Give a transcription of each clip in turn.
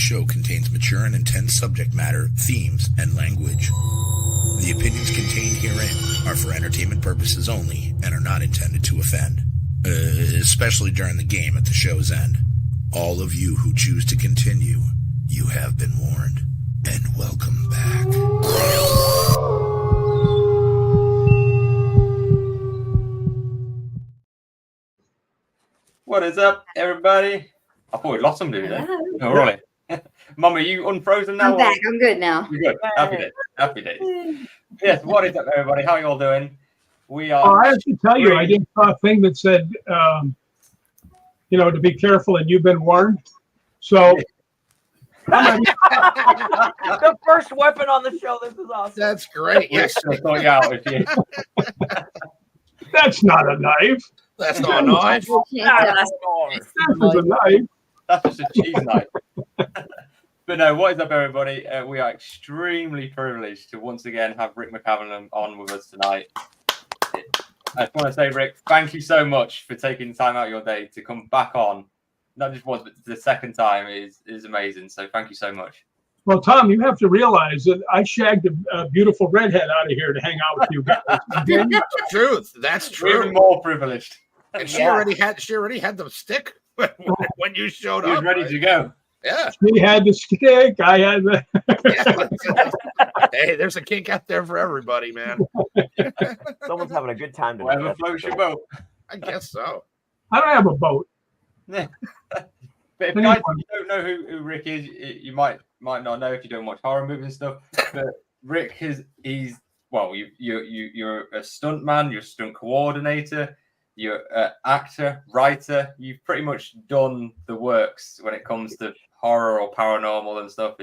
show contains mature and intense subject matter, themes, and language. The opinions contained herein are for entertainment purposes only and are not intended to offend, especially during the game at the show's end. All of you who choose to continue, you have been warned, and welcome back. What is up, everybody? I thought we lost somebody there. Oh, really? Mum, are you unfrozen now? I'm back. I'm good now. You're good. Happy days. Happy days. Yes, what is up, everybody? How are you all doing? We are. I have to tell you, I just saw a thing that said, to be careful and you've been warned. So. The first weapon on the show. This is awesome. That's great. Yes. That's not a knife. That's not a knife. This is a knife. That's just a cheese knife. But no, what is up, everybody? We are extremely privileged to once again have Rick McCallum on with us tonight. I just want to say, Rick, thank you so much for taking time out of your day to come back on. Not just once, but the second time is amazing. So thank you so much. Well, Tom, you have to realize that I shagged a beautiful redhead out of here to hang out with you guys. That's the truth. That's true. We're even more privileged. And she already had the stick when you showed up. She was ready to go. Yeah. She had the stick. I had the. Hey, there's a kink out there for everybody, man. Someone's having a good time tonight. Whatever floats your boat. I guess so. I don't have a boat. Yeah. But if guys you don't know who Rick is, you might not know if you don't watch horror movies and stuff. But Rick you're a stunt man, you're a stunt coordinator, you're an actor, writer. You've pretty much done the works when it comes to horror or paranormal and stuff.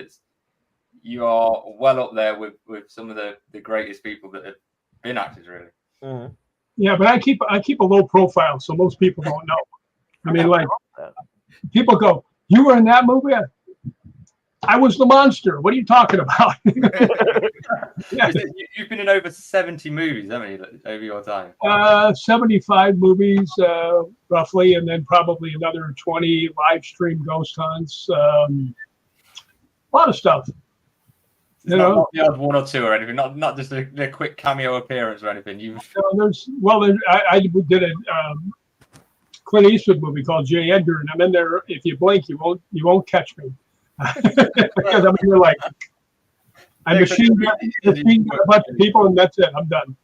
You are well up there with some of the greatest people that have been actors, really. Mm-hmm. Yeah, but I keep a low profile, so most people don't know. I mean, like, people go, "You were in that movie? I was the monster. What are you talking about?" Yeah. You've been in over 70 movies, haven't you, over your time? 75 movies, roughly, and then probably another 20 live stream ghost hunts. A lot of stuff. Not the odd one or two or anything. Not just a quick cameo appearance or anything. I did a Clint Eastwood movie called J. Edgar, and I'm in there. If you blink, you won't catch me. Because I'm here like I machine gun a bunch of people, and that's it. I'm done.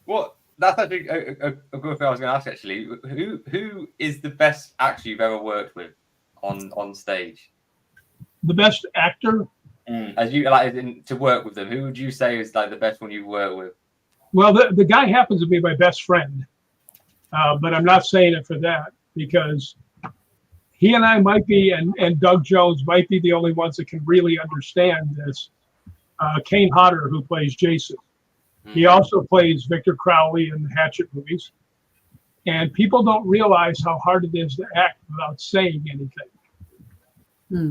Well, that's actually a good thing I was going to ask. Actually, who is the best actor you've ever worked with on stage? The best actor? As you to work with them, who would you say is like the best one you've worked with? Well, the guy happens to be my best friend, but I'm not saying it for that because he and I might be, and Doug Jones might be the only ones that can really understand this. Kane Hodder, who plays Jason. He also plays Victor Crowley in the Hatchet movies. And people don't realize how hard it is to act without saying anything.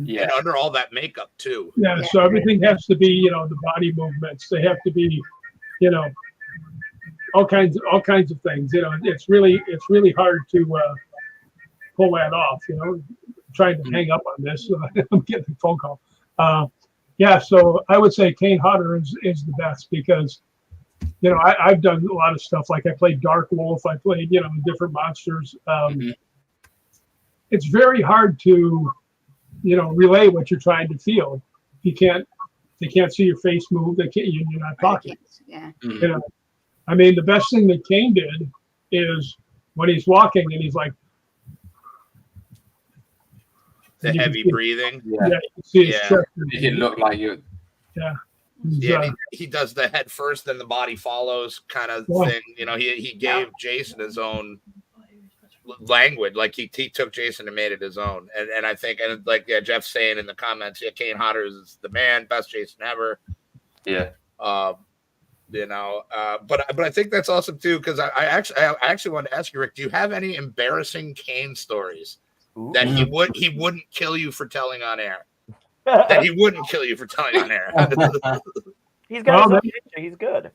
Yeah, and under all that makeup too. Yeah, so everything has to be, the body movements. They have to be, all kinds of things. It's really hard to pull that off. Trying to hang up on this. I'm getting a phone call. So I would say Kane Hodder is the best because, I've done a lot of stuff. Like I played Dark Wolf. I played, different monsters. It's very hard to relay what you're trying to feel. They can't see your face move. You're not talking. Yeah. I mean, the best thing that Kane did is when he's walking and he's like the heavy breathing. Yeah, you can see his chest. It didn't look like you. Yeah. He does the head first, then the body follows kind of thing. He gave Jason his own language, like he took Jason and made it his own, and I think, and like Jeff's saying in the comments, Kane Hodder is the man, best Jason ever. But I think that's awesome too, because I actually wanted to ask you, Rick, do you have any embarrassing Kane stories that he wouldn't kill you for telling on air? That he wouldn't kill you for telling on air. He's got his own picture. He's good.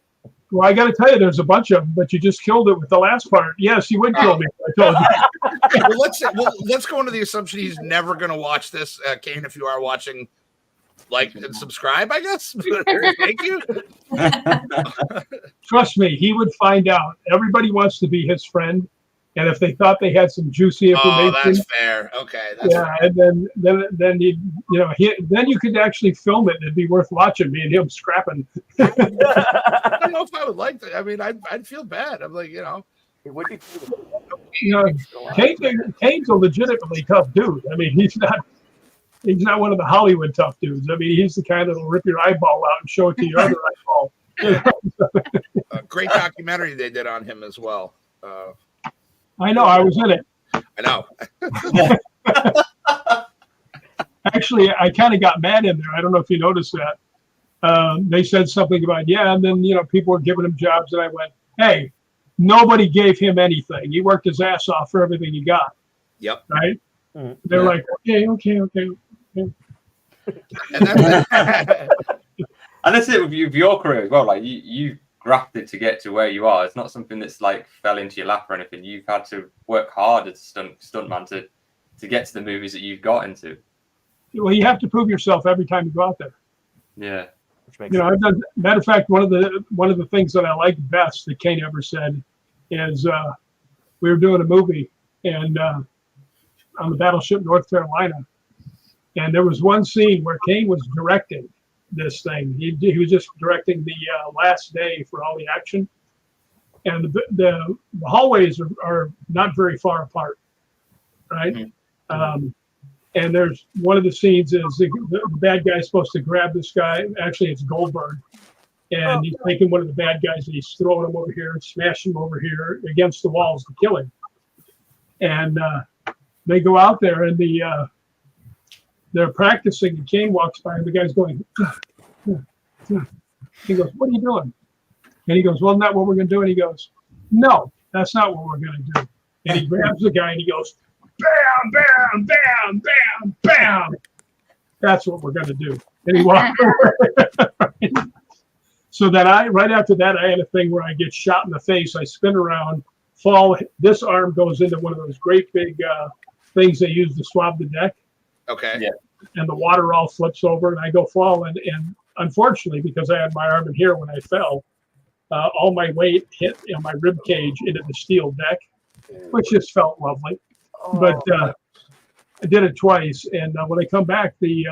Well, I got to tell you, there's a bunch of them, but you just killed it with the last part. Yes, you would kill me. I told you. Let's go into the assumption he's never going to watch this. Kane, if you are watching, like and subscribe, I guess. Thank you. Trust me, he would find out. Everybody wants to be his friend, and if they thought they had some juicy information, that's fair. Okay, that's fair. and then then you could actually film it. It'd be worth watching. Me and him scrapping. I don't know if I would like that. I mean, I'd feel bad. I'm like, it would be. Kane's a legitimately tough dude. I mean, he's not one of the Hollywood tough dudes. I mean, he's the kind that'll rip your eyeball out and show it to your other eyeball. A great documentary they did on him as well. I know, I was in it. I know. Actually, I kind of got mad in there. I don't know if you noticed that. They said something about, and then, people were giving him jobs, and I went, hey, nobody gave him anything. He worked his ass off for everything he got. Yep. Right? Mm-hmm. They're like, okay. And that's it with your career as well. Like you grafted to get to where you are. It's not something that's like fell into your lap or anything. You've had to work hard as a stuntman to get to the movies that you've got into. Well, you have to prove yourself every time you go out there. Yeah. I've done. Matter of fact, one of the things that I like best that Kane ever said is we were doing a movie and on the battleship North Carolina, and there was one scene where Kane was directing this thing. He was just directing the last day for all the action, and the hallways are not very far apart, right? Mm-hmm. And there's one of the scenes is the bad guy's supposed to grab this guy. Actually, it's Goldberg, and he's taking one of the bad guys and he's throwing him over here and smashing him over here against the walls to kill him. And they go out there and they're practicing. And Kane walks by and the guy's going. He goes, "What are you doing?" And he goes, "Well, isn't that what we're going to do?" And he goes, "No, that's not what we're going to do." And he grabs the guy and he goes, "Bam, bam, bam, bam, bam." That's what we're going to do. And he walked away. So then right after that, I had a thing where I get shot in the face. I spin around, fall. This arm goes into one of those great big things they use to swab the deck. Okay. Yeah. And the water all flips over and I go fall. And unfortunately, because I had my arm in here when I fell, all my weight hit in my rib cage into the steel deck, which just felt lovely. But I did it twice. And when I come back, the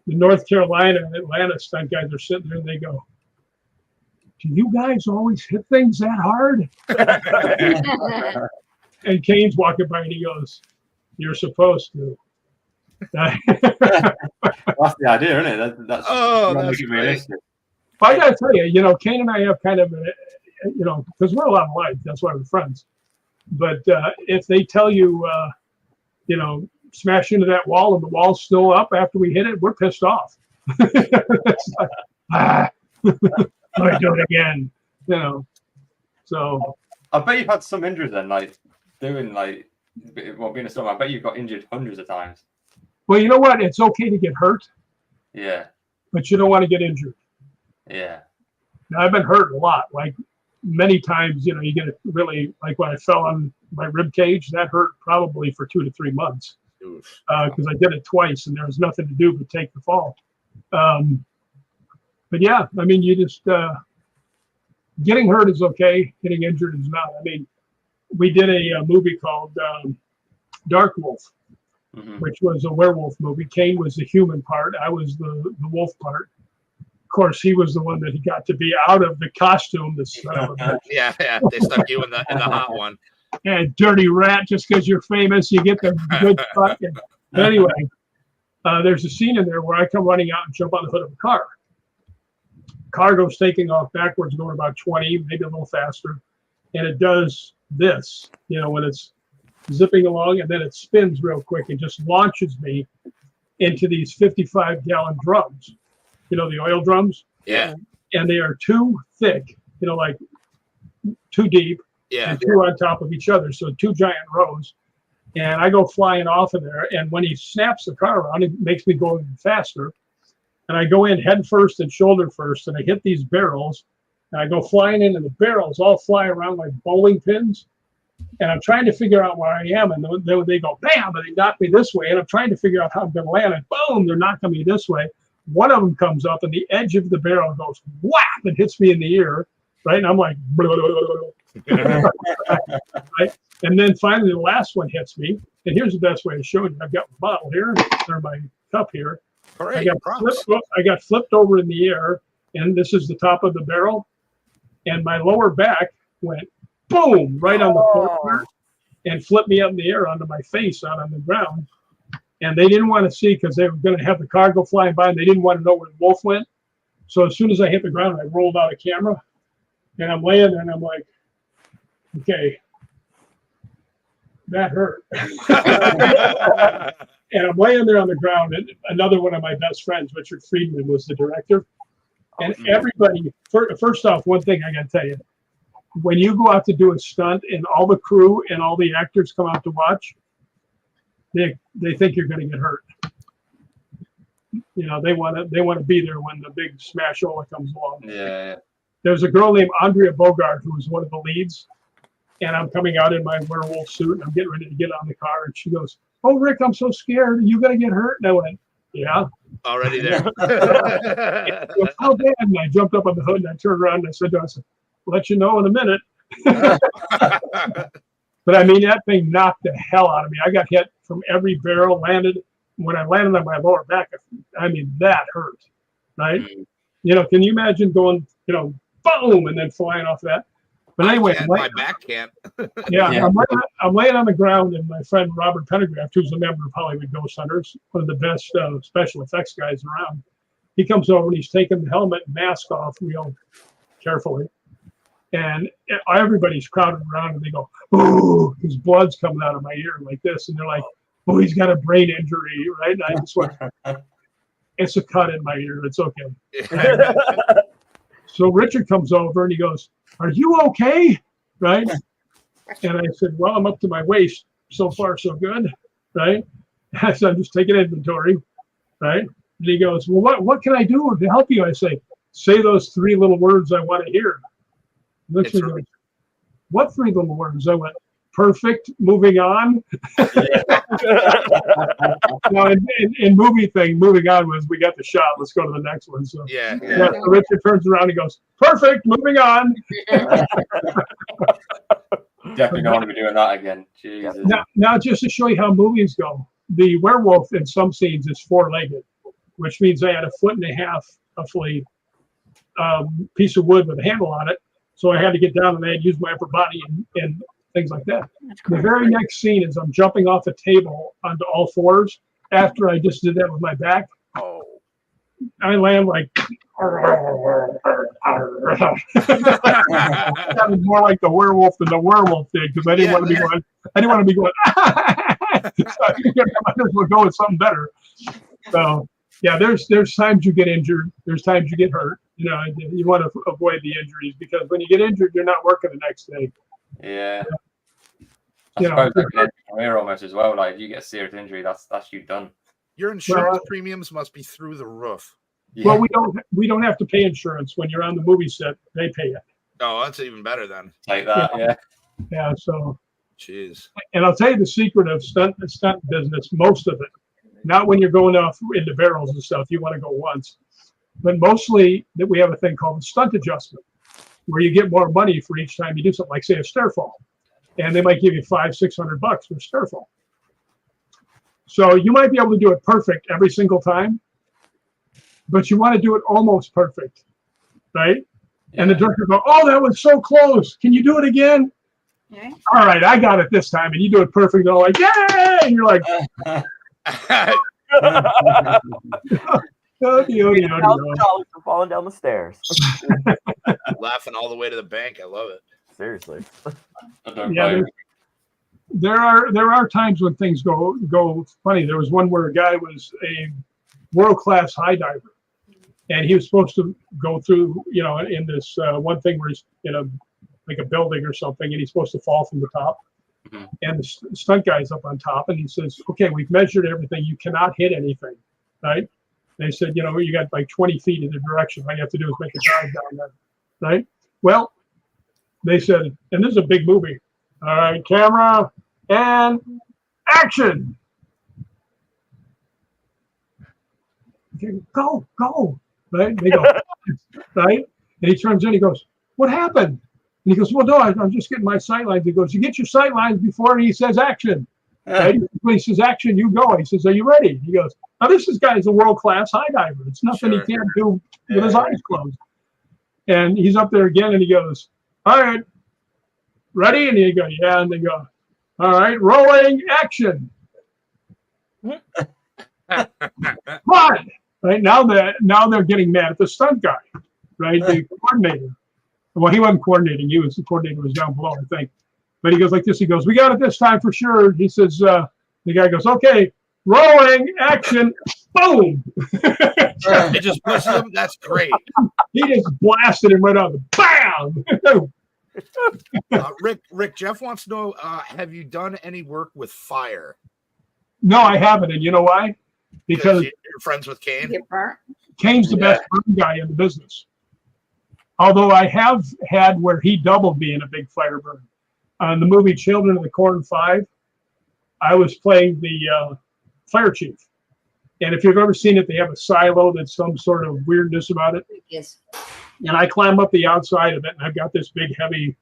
North Carolina and Atlanta stunt guys are sitting there and they go, "Do you guys always hit things that hard?" And Kane's walking by and he goes, "You're supposed to." That's the idea, isn't it? That's realistic. I got to tell you, Kane and I have kind of, because we're a lot alike. That's why we're friends. But if they tell you, smash into that wall and the wall's still up after we hit it, we're pissed off. It's like, let me do it again. So I bet you've had some injuries then, like being a stuntman. I bet you've got injured hundreds of times. Well, you know what? It's okay to get hurt. Yeah. But you don't want to get injured. Yeah. Now, I've been hurt a lot. Like many times, you get it really, like when I fell on my rib cage, that hurt probably for 2 to 3 months. Because I did it twice and there was nothing to do but take the fall. But yeah, I mean, you just, getting hurt is okay. Getting injured is not. I mean, we did a movie called Dark Wolf. Mm-hmm. Which was a werewolf movie. Kane was the human part. I was the wolf part. Of course, he was the one that he got to be out of the costume. Yeah. They stuck you in the hot one. And dirty rat, just because you're famous, you get the good spot. But anyway, there's a scene in there where I come running out and jump on the hood of a car. Car goes taking off backwards, going about 20, maybe a little faster. And it does this, when it's zipping along, and then it spins real quick and just launches me into these 55-gallon drums. The oil drums? Yeah. And they are too thick, like too deep, and two on top of each other. So 2 giant rows. And I go flying off of there. And when he snaps the car around, it makes me go even faster. And I go in head first and shoulder first, and I hit these barrels. And I go flying into the barrels, all fly around like bowling pins. And I'm trying to figure out where I am. And they go, bam, and they knock me this way. And I'm trying to figure out how I'm going to land. And boom, they're knocking me this way. One of them comes up and the edge of the barrel goes whap and hits me in the ear. Right. And I'm like, blah, blah, blah. Right. And then finally the last one hits me. And here's the best way to show you. I've got my bottle here or my cup here. Great, I got flipped over in the air. And this is the top of the barrel. And my lower back went boom right on the floor and flipped me up in the air onto my face out on the ground. And they didn't want to see because they were going to have the car go flying by and they didn't want to know where the wolf went. So as soon as I hit the ground, I rolled out a camera and I'm laying there and I'm like, okay, that hurt. And I'm laying there on the ground. And another one of my best friends, Richard Friedman, was the director. And everybody, first off, one thing I got to tell you, when you go out to do a stunt and all the crew and all the actors come out to watch, they think you're going to get hurt. You know, they want to be there when the big smashola comes along. Yeah. There's a girl named Andrea Bogart who was one of the leads, and I'm coming out in my werewolf suit and I'm getting ready to get on the car, and she goes, "Oh, Rick, I'm so scared. Are you going to get hurt?" And I went, "Yeah." Already there. Goes, "How bad?" And I jumped up on the hood and I turned around and I said to her, "I'll let you know in a minute." But I mean, that thing knocked the hell out of me. I got hit from every barrel, landed. When I landed on my lower back, I mean, that hurt, right? You know, can you imagine going, you know, boom, and then flying off that? But anyway, my back can't. Yeah. I'm laying on the ground, and my friend Robert Pendergraft, who's a member of Hollywood Ghost Hunters, one of the best special effects guys around, he comes over and he's taking the helmet and mask off real carefully. And everybody's crowded around and they go, "Ooh," his blood's coming out of my ear like this. And they're like, "Oh, he's got a brain injury," right? And I just went, "It's a cut in my ear. It's okay." So Richard comes over and he goes, "Are you okay?" Right? And I said, "Well, I'm up to my waist. So far, so good." Right? I said, "I'm just taking inventory." Right? And he goes, "Well, what can I do to help you?" I say those three little words I want to hear. Richard goes, "What three little words?" I went, "Perfect, moving on." Now, in moving on was we got the shot. Let's go to the next one. So Yeah. so Richard turns around and goes, "Perfect, moving on." Definitely don't want to be doing that again. Jesus. Now, just to show you how movies go, the werewolf in some scenes is four-legged, which means they had a foot and a half of a piece of wood with a handle on it. So I had to get down and I had to use my upper body and things like that. The very next scene is I'm jumping off a table onto all fours. After I just did that with my back, I land like that was more like the werewolf than the werewolf did because I didn't want to be going. I didn't want to be going. So I might as well go with something better. So yeah, there's times you get injured. There's times you get hurt. You know, you want to avoid the injuries because when you get injured, you're not working the next day. Yeah. I suppose that can end your career almost as well. Like if you get a serious injury, that's you done. Your insurance premiums must be through the roof. Yeah. Well, we don't have to pay insurance when you're on the movie set. They pay it. Oh, that's even better then. Like that, yeah. Yeah. So. Jeez. And I'll tell you the secret of stunt business. Most of it, not when you're going off into barrels and stuff. You want to go once, but mostly that we have a thing called the stunt adjustment, where you get more money for each time you do something. Like say a stair fall, and they might give you $500-600 for a stair fall. So you might be able to do it perfect every single time, but you want to do it almost perfect, right? Yeah. And the director go, "Oh, that was so close. Can you do it again?" Okay. "All right, I got it this time." And you do it perfect. They're all like, "Yay!" And you're like, $1,000 for falling down the stairs. Laughing all the way to the bank. I love it. Seriously. Yeah, there are times when things go funny. There was one where a guy was a world-class high diver, and he was supposed to go through, you know, in this one thing where he's in a like a building or something, and he's supposed to fall from the top. Mm-hmm. And the stunt guy's up on top, and he says, "Okay, we've measured everything. You cannot hit anything, right?" They said, "You know, you got like 20 feet in the direction. All you have to do is make a dive down there, right?" Well, they said, and this is a big movie. All right, camera and action. Okay, go. Right? They go, right? And he turns in, he goes, what happened? And he goes, well, no, I'm just getting my sight lines. He goes, you get your sight lines before he says action. Right? When he says action, you go. He says, are you ready? He goes, now this guy's a world-class high diver. It's nothing he can't do with his eyes closed. And he's up there again, and he goes, all right, ready? And he goes, yeah. And they go, all right, rolling action. Come on. Right now they're getting mad at the stunt guy, right? The coordinator. Well, he wasn't coordinating. The coordinator was down below, I think. But he goes like this. He goes, we got it this time for sure. He says, the guy goes, okay, rolling action. Boom. It just pushes him. That's great. He just blasted him right out. Bam. Rick, Jeff wants to know, have you done any work with fire? No, I haven't. And you know why? Because you're friends with Kane. Kane's the best burn guy in the business. Although I have had where he doubled me in a big fire burn. On the movie Children of the Corn 5, I was playing the fire chief. And if you've ever seen it, they have a silo that's some sort of weirdness about it. Yes. And I climb up the outside of it, and I've got this big, heavy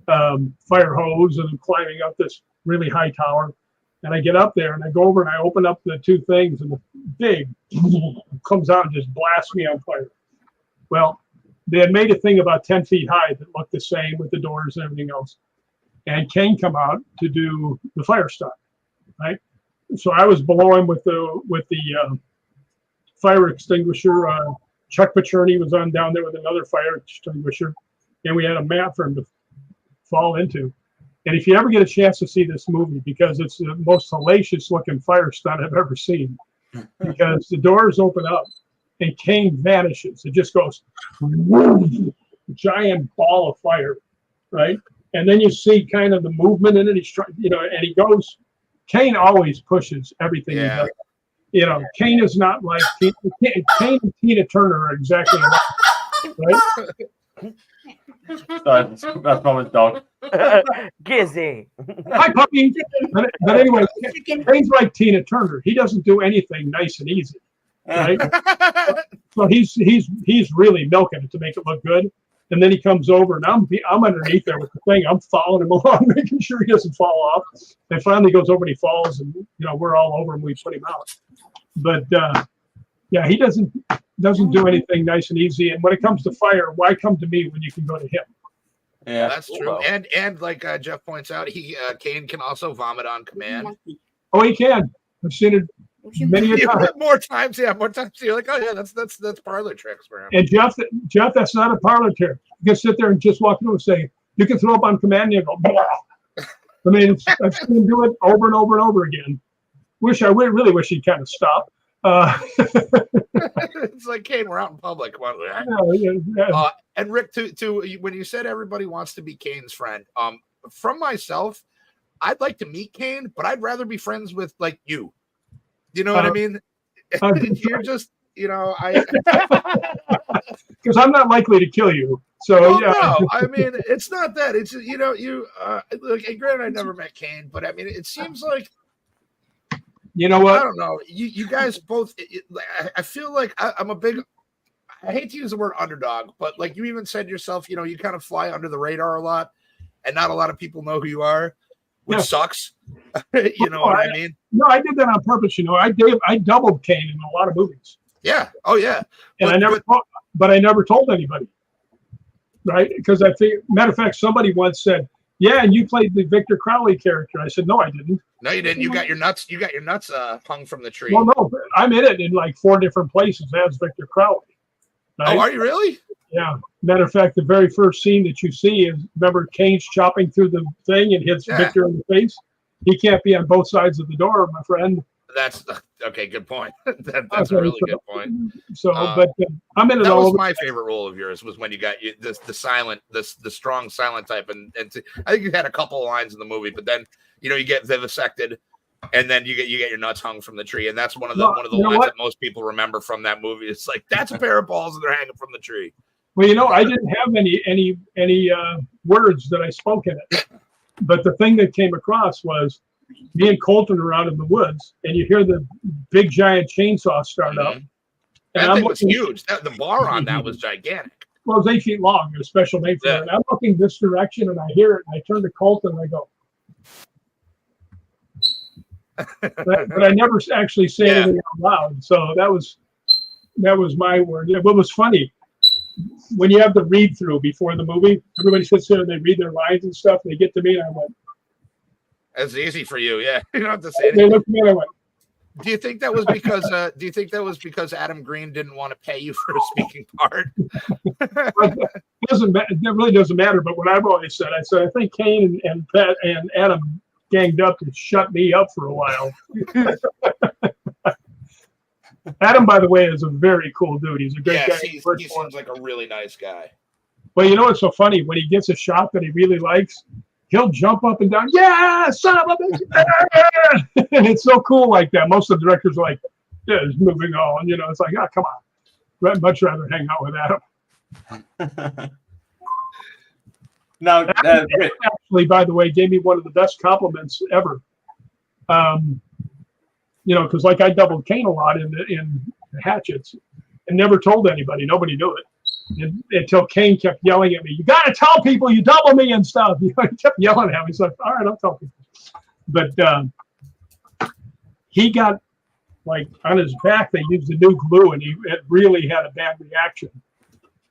fire hose, and I'm climbing up this really high tower. And I get up there, and I go over, and I open up the two things, and the big comes out and just blasts me on fire. Well, they had made a thing about 10 feet high that looked the same with the doors and everything else. And Kane come out to do the fire stuff, right? So I was below him with the fire extinguisher. Chuck Pacherny was on down there with another fire extinguisher, and we had a mat for him to fall into. And if you ever get a chance to see this movie, because it's the most hellacious looking fire stunt I've ever seen, because the doors open up and Kane vanishes. It just goes, whoosh, giant ball of fire, right? And then you see kind of the movement in it. He's trying, and he goes. Kane always pushes everything he does. Kane is not like Kane and Tina Turner are exactly alike, right? Sorry, that's Mama's dog. Gizzy. Hi, puppy. But anyway, Kane's like Tina Turner. He doesn't do anything nice and easy, right? So he's really milking it to make it look good. And then he comes over, and I'm underneath there with the thing. I'm following him along, making sure he doesn't fall off. And finally goes over and he falls, and we're all over him. We put him out. But he doesn't do anything nice and easy. And when it comes to fire, why come to me when you can go to him? Yeah, that's true. And like Jeff points out, Kane can also vomit on command. Oh, he can. I've seen it many a time. More times. You're like, oh yeah, that's parlor tricks for him. And Jeff, that's not a parlor trick. You can sit there and just walk through and say, you can throw up on command, and you go, blah. I mean, I've seen him do it over and over and over again. I really wish he'd kind of stop. It's like, Kane, we're out in public. And Rick, to when you said everybody wants to be Kane's friend, from myself, I'd like to meet Kane, but I'd rather be friends with like you. You know what I mean? You're just, I because I'm not likely to kill you. So no, I mean, it's not that. It's look. And granted, I never met Kane, but I mean, it seems like. You know what? I don't know. You guys both. I feel like I'm a big. I hate to use the word underdog, but like you even said yourself, you kind of fly under the radar a lot, and not a lot of people know who you are, which sucks. You know what I mean? No, I did that on purpose. I doubled Kane in a lot of movies. Yeah. Oh yeah. And I never told anybody. Right? Because I think, matter of fact, somebody once said, "Yeah, and you played the Victor Crowley character." I said, "No, I didn't." No, you didn't. You got your nuts. Hung from the tree. Well, no, I'm in it in like 4 different places as Victor Crowley. Right? Oh, are you really? Yeah. Matter of fact, the very first scene that you see is, remember, Kane's chopping through the thing and hits Victor in the face. He can't be on both sides of the door, my friend. That's okay. Good point. That's a really good point. So, but I'm in it. That all was over. my favorite role of yours was when you got the strong silent type, and I think you had a couple of lines in the movie, but then you get vivisected, and then you get your nuts hung from the tree, and that's one of the lines that most people remember from that movie. It's like, that's a pair of balls, and they're hanging from the tree. Well, I didn't have any words that I spoke in it, but the thing that came across was me and Colton are out in the woods, and you hear the big giant chainsaw start up. And that thing was huge. The bar on that was gigantic. Well, it was 8 feet long. It was special made for it. And I'm looking this direction, and I hear it, and I turn to Colton, and I go. but I never actually say anything out loud. So that was my word. What was funny, when you have the read through before the movie, everybody sits there and they read their lines and stuff. And they get to me, and I went. That's easy for you, yeah. You don't have to say anything. They looked at me, and I went. Do you think that was because Adam Green didn't want to pay you for a speaking part? It really doesn't matter. But what I've always said, I think Kane and Pat and Adam ganged up to shut me up for a while. Adam, by the way, is a very cool dude. He's a great guy. He seems like a really nice guy. Well, you know what's so funny? When he gets a shot that he really likes, he'll jump up and down. Yeah, son of a bitch! And it's so cool like that. Most of the directors are like, "Yeah, it's moving on." It's like, come on. I'd much rather hang out with Adam. Now, actually, by the way, gave me one of the best compliments ever. Because like I doubled Kane a lot in the Hatchets, and never told anybody. Nobody knew it until Kane kept yelling at me. You got to tell people you double me and stuff. He kept yelling at me. He's like, all right, I'll tell people. But he got like on his back. They used a new glue, and it really had a bad reaction.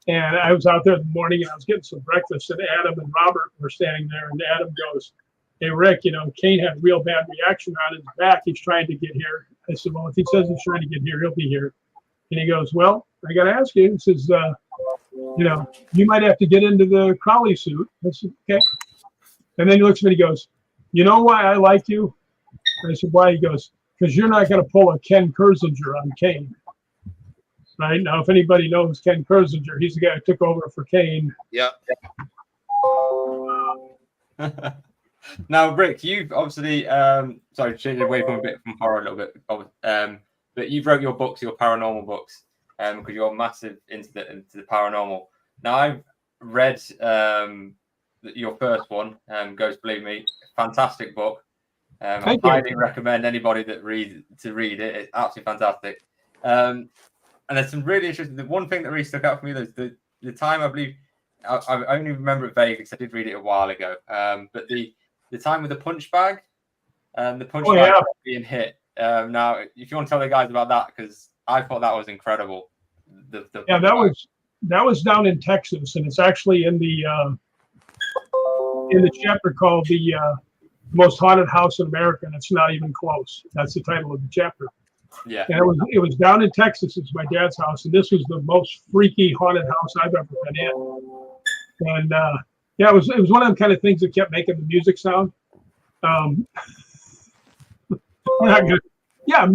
And I was out there in the morning, and I was getting some breakfast, and Adam and Robert were standing there, and Adam goes, "Hey, Rick, Kane had a real bad reaction on his back. He's trying to get here." I said, "Well, if he says he's trying to get here, he'll be here." And he goes, "Well, I got to ask you." He says, "You might have to get into the Crowley suit." I said, "Okay." And then he looks at me and he goes, "You know why I like you?" I said, "Why?" He goes, "Because you're not going to pull a Ken Kersinger on Kane." Right now, if anybody knows Ken Kersinger, he's the guy who took over for Kane. Yep. Now, Rick, you've obviously changing away from a bit from horror a little bit, but you've wrote your books, your paranormal books, because you're massive into the paranormal. Now, I've read your first one, Ghost Believe Me, fantastic book. I highly recommend anybody that read it. It's absolutely fantastic. And there's some really interesting. The one thing that really stuck out for me is the time, I believe, I only remember it vaguely because I did read it a while ago. But the time with the punch bag, the punch bag being hit. Now, if you want to tell the guys about that, because I thought that was incredible. That was down in Texas, and it's actually in the chapter called the most haunted house in America, and it's not even close. That's the title of the chapter. Yeah, and it was down in Texas. It's my dad's house, and this was the most freaky haunted house I've ever been in. And it was one of them kind of things that kept making the music sound.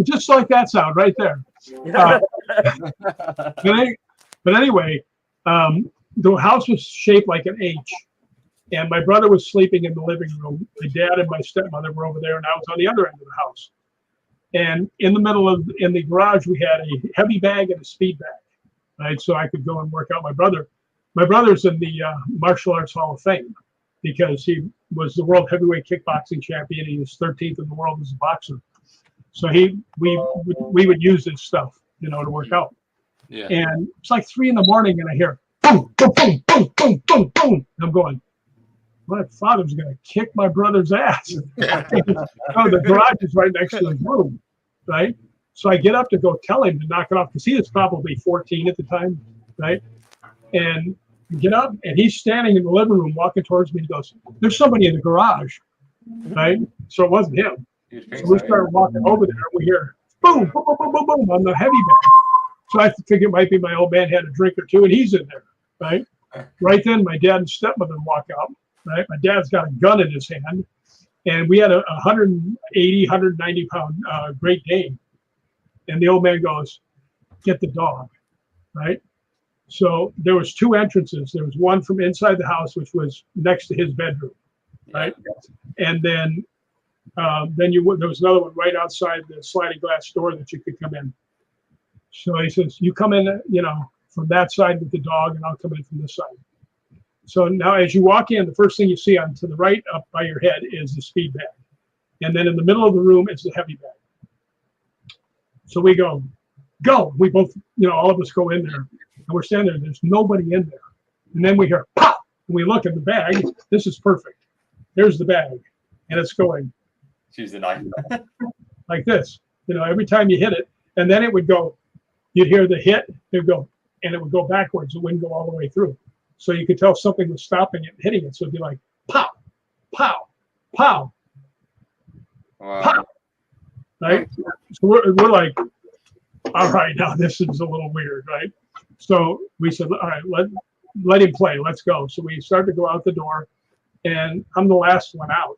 Just like that sound right there. But anyway, the house was shaped like an H, and my brother was sleeping in the living room. My dad and my stepmother were over there, and I was on the other end of the house. And in the garage, we had a heavy bag and a speed bag, right? So I could go and work out. My brother's in the Martial Arts Hall of Fame because he was the world heavyweight kickboxing champion. He was 13th in the world as a boxer. So we would use this stuff, to work out. Yeah. And it's like 3 a.m, and I hear boom, boom, boom, boom, boom, boom, boom. I'm going, my father's going to kick my brother's ass. The garage is right next to his room, right? So I get up to go tell him to knock it off because he was probably 14 at the time, right? And get up, and he's standing in the living room walking towards me. He goes, "There's somebody in the garage," right? So it wasn't him. So we started walking over there, and we hear boom, boom, boom, boom, boom, boom on the heavy bag. So I think it might be my old man had a drink or two, and he's in there, right? Right then, my dad and stepmother walk out. Right, my dad's got a gun in his hand, and we had a 180, 190 pound Great Dane. And the old man goes, "Get the dog," right? So there was 2 entrances. There was one from inside the house, which was next to his bedroom, right? And then there was another one right outside the sliding glass door that you could come in. So he says, "You come in, from that side with the dog, and I'll come in from this side. So now as you walk in, the first thing you see on to the right up by your head is the speed bag. And then in the middle of the room is the heavy bag. So we go. We both, all of us go in there. And we're standing there. There's nobody in there. And then we hear pop. And we look at the bag. This is perfect. There's the bag. And it's going. Choose the knife. Like this. Every time you hit it. And then it would go. You'd hear the hit. It would go. And it would go backwards. It wouldn't go all the way through. So you could tell something was stopping it and hitting it. So it'd be like pow, pow, pow. Wow. Pow. Right? So we're like, all right, now this is a little weird, right? So we said, all right, let him play. Let's go. So we start to go out the door, and I'm the last one out.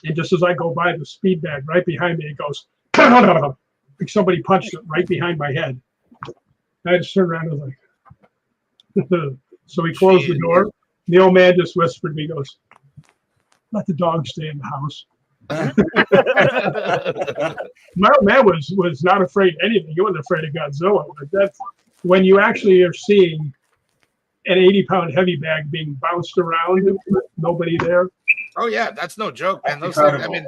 And just as I go by, the speed bag right behind me, it goes, like somebody punched it right behind my head. And I just turned around and was like, so we closed the door. The old man just whispered to me, goes, let the dog stay in the house. My old man was not afraid of anything. He wasn't afraid of Godzilla. But that's when you actually are seeing an 80-pound heavy bag being bounced around with nobody there. Oh yeah, that's no joke, man. Those things, I mean,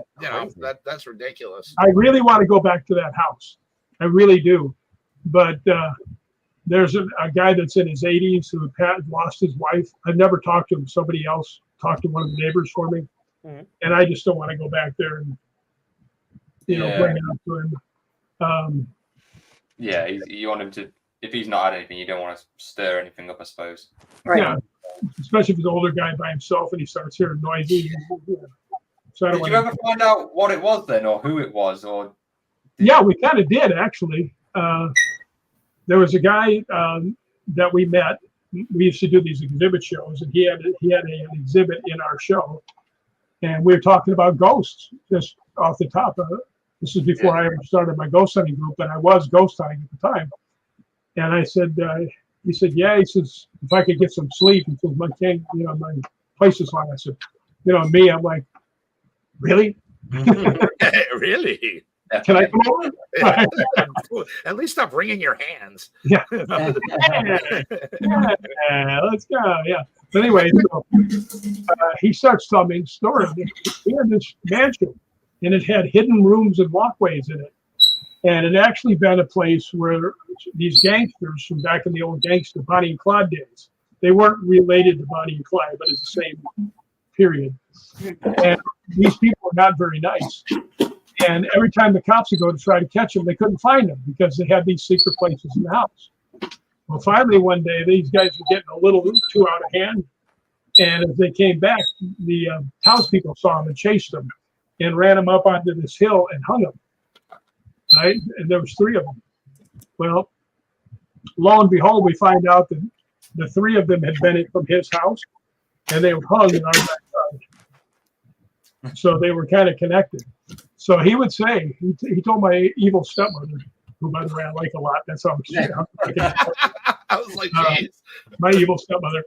that's ridiculous. I really want to go back to that house. I really do. But there's a guy that's in his 80s who had lost his wife. I've never talked to him. Somebody else talked to one of the neighbors for me. Mm-hmm. And I just don't want to go back there and, bring it up to him. You want him to, if he's not had anything, you don't want to stir anything up, I suppose. Right. Yeah, especially if he's an older guy by himself and he starts hearing noises. So did you ever find out what it was then, or who it was? Or yeah, we kind of did, actually. There was a guy that we met. We used to do these exhibit shows, and he had an exhibit in our show. And we were talking about ghosts just off the top of it. This is before I ever started my ghost hunting group, and I was ghost hunting at the time. And I said, he said, yeah. He says, if I could get some sleep, he says, my place is long. I said, me, I'm like, really? Really? Can I come over? At least stop wringing your hands. Yeah. Let's go. Yeah. But anyway, so, he starts telling me the story. He had this mansion, and it had hidden rooms and walkways in it. And it actually been a place where these gangsters from back in the old gangster Bonnie and Clyde days, they weren't related to Bonnie and Clyde, but it's the same period. And these people are not very nice. And every time the cops would go to try to catch them, they couldn't find them because they had these secret places in the house. Well, finally, one day, these guys were getting a little too out of hand. And as they came back, the townspeople saw them and chased them and ran them up onto this hill and hung them. Right? And there was 3 of them. Well, lo and behold, we find out that the 3 of them had been from his house, and they were hung in our backyard. So they were kind of connected. So he would say, he told my evil stepmother, who, by the way, I like a lot. That's how I was like, geez. My evil stepmother.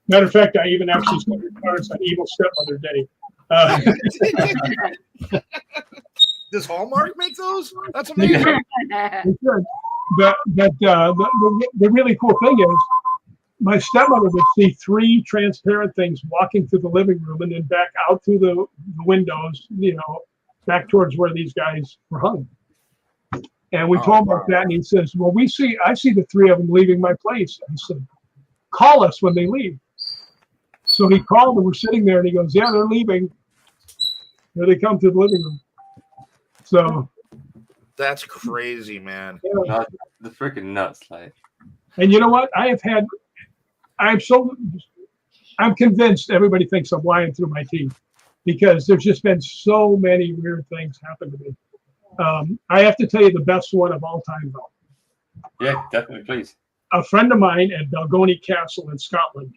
Matter of fact, I even actually sent cards on Evil Stepmother Day. Does Hallmark make those? That's amazing. But the really cool thing is, my stepmother would see 3 transparent things walking through the living room and then back out through the windows, back towards where these guys were hung. And we told him about that, and he says, well, I see the 3 of them leaving my place. I said, call us when they leave. So he called, and we're sitting there, and he goes, yeah, they're leaving. Here they come to the living room. So that's crazy, man. Yeah, the freaking nuts, like. And you know what? I'm convinced everybody thinks I'm lying through my teeth because there's just been so many weird things happen to me. I have to tell you the best one of all time, though. Yeah, definitely, please. A friend of mine at Balgony Castle in Scotland.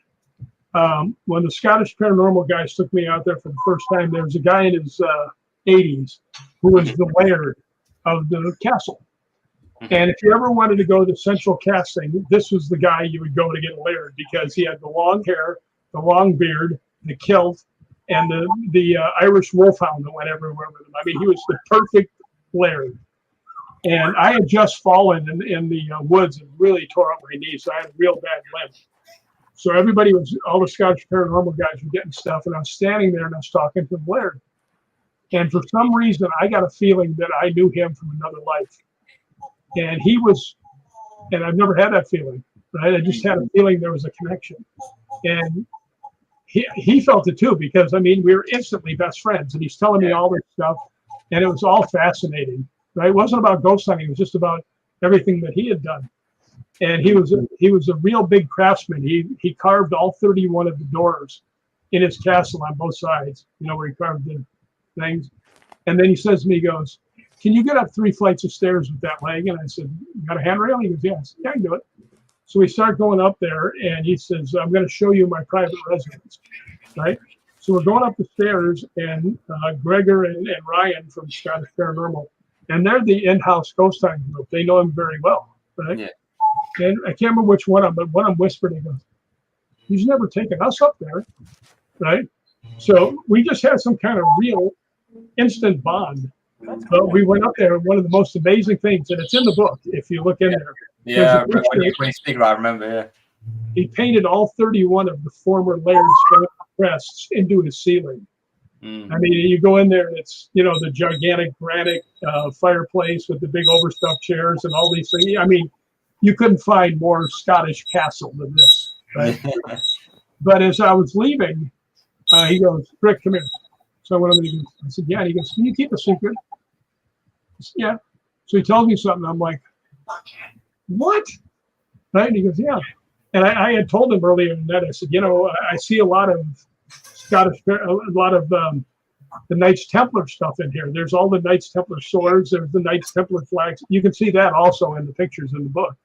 When the Scottish paranormal guys took me out there for the first time, there was a guy in his 80s who was the laird of the castle. And if you ever wanted to go to central casting, this was the guy you would go to get a laird because he had the long hair, the long beard, the kilt, and the Irish wolfhound that went everywhere with him. I mean, he was the perfect laird. And I had just fallen in the woods and really tore up my knee. So I had a real bad limp. So all the Scottish Paranormal guys were getting stuff. And I was standing there and I was talking to Blair. And for some reason, I got a feeling that I knew him from another life. And I've never had that feeling, right? I just had a feeling there was a connection. And he felt it too, because, I mean, we were instantly best friends. And he's telling me all this stuff. And it was all fascinating. Right? It wasn't about ghost hunting. It was just about everything that he had done. And he was a real big craftsman. He carved all 31 of the doors in his castle on both sides, where he carved the things. And then he says to me, he goes, "Can you get up 3 flights of stairs with that leg?" And I said, "You got a handrail?" He goes, "Yes." "Yeah, I can do it." So we start going up there, and he says, "I'm going to show you my private residence." Right? So we're going up the stairs, and Gregor and Ryan from Scottish Paranormal, and they're the in-house ghost hunting group. They know him very well, right? Yeah. And I can't remember which one of them, but one of them whispered, he goes, "He's never taken us up there," right? So we just had some kind of real instant bond. But we went up there, and one of the most amazing things, and it's in the book if you look in there. Yeah, when you speak about it, I remember, yeah. He painted all 31 of the former layered crests into his ceiling. I mean, you go in there and it's, the gigantic granite fireplace with the big overstuffed chairs and all these things. I mean, you couldn't find more Scottish castle than this, right? But as I was leaving, he goes, "Rick, come here." So I went over and I said, "Yeah." And he goes, "Can you keep a secret?" I said, "Yeah." So he tells me something. I'm like, "What?" Right? And he goes, "Yeah." And I had told him earlier in that, I said, I see a lot of the Knights Templar stuff in here. There's all the Knights Templar swords. There's the Knights Templar flags. You can see that also in the pictures in the book.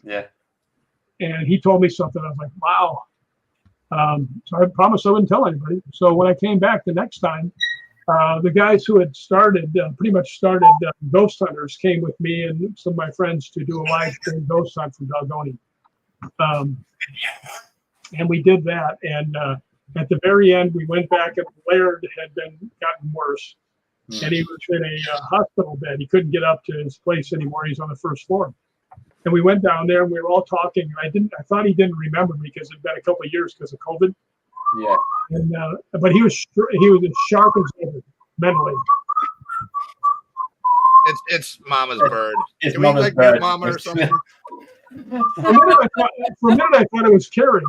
Yeah. And he told me something. I was like, wow. So I promised I wouldn't tell anybody. So when I came back the next time, the guys who had pretty much started Ghost Hunters came with me and some of my friends to do a live stream ghost hunt from Dalgony. And we did that. And at the very end, we went back and Laird had gotten worse. And he was in a hospital bed. He couldn't get up to his place anymore. He's on the first floor. And we went down there and we were all talking. And I thought he didn't remember me because it'd been a couple of years because of COVID. Yeah. And but he was as sharp as ever mentally. It's Mama's bird. It's Can Mama's we bird. get Mama or something? For a minute, I thought it was Carrie.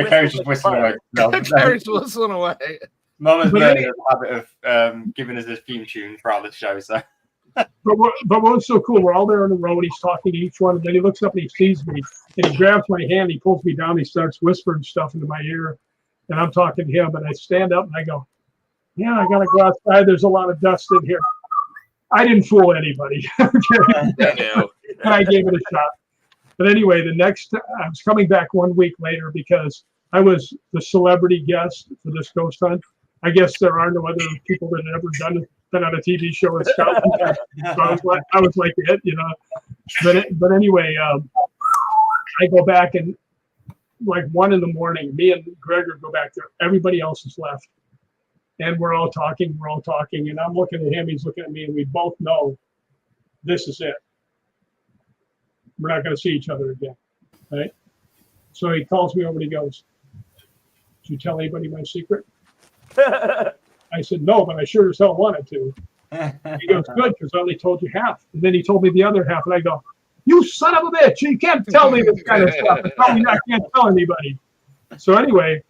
Carrie's just whistling away. No, Carrie's whistling away. Mama's bird has a habit of giving us a theme tune throughout the show. So. But what's so cool, we're all there in a row and he's talking to each one, and then he looks up and he sees me and he grabs my hand, he pulls me down, he starts whispering stuff into my ear, and I'm talking to him, and I stand up and I go, "Yeah, I gotta go outside, there's a lot of dust in here." I didn't fool anybody. And I gave it a shot. But anyway, I was coming back 1 week later because I was the celebrity guest for this ghost hunt. I guess there are no other people that have ever been on a TV show in Scotland. So I was like it, But anyway, I go back and like 1 a.m, me and Gregor go back there. Everybody else is left. And we're all talking, and I'm looking at him, he's looking at me, and we both know this is it. We're not going to see each other again, right? So he calls me over and he goes, "Did you tell anybody my secret?" I said, "No, but I sure as hell wanted to." He goes, "Good, because I only told you half." And then he told me the other half, and I go, "You son of a bitch, you can't tell me this kind of stuff. And tell me I can't tell anybody." So anyway,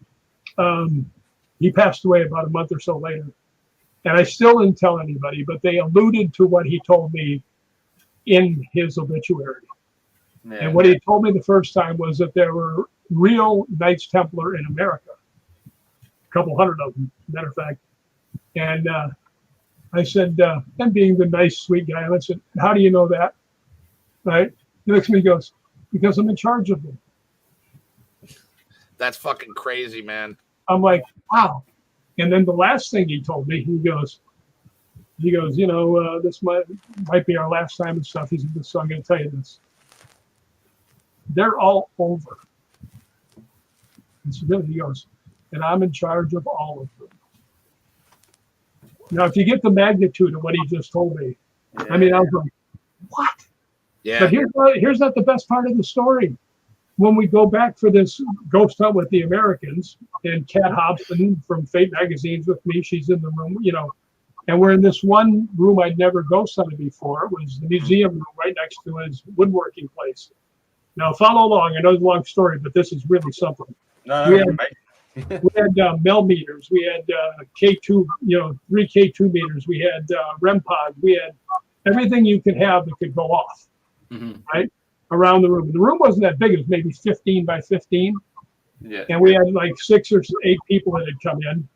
he passed away about a month or so later. And I still didn't tell anybody, but they alluded to what he told me in his obituary. Yeah. And what he told me the first time was that there were real Knights Templar in America. A couple hundred of them, matter of fact. And I said, and being the nice, sweet guy, I said, "How do you know that?" Right? He looks at me and goes, "Because I'm in charge of them." That's fucking crazy, man. I'm like, wow. And then the last thing he told me, he goes, this might be our last time and stuff. He said, "So I'm going to tell you this. They're all over." And so then he goes, "And I'm in charge of all of them." Now, if you get the magnitude of what he just told me, I mean, I was like, what? Yeah. But here's not the best part of the story. When we go back for this ghost hunt with the Americans, and Kat Hobson from Fate Magazine's with me, she's in the room, and we're in this one room I'd never ghost hunted before. It was the museum room right next to his woodworking place. Now, follow along. I know it's a long story, but this is really something. We had millimeters. We had K2, 3 K2 meters. We had REM pods. We had everything you could have that could go off, right, around the room. The room wasn't that big. It was maybe 15 by 15. Yeah. And we had like 6 or 8 people that had come in.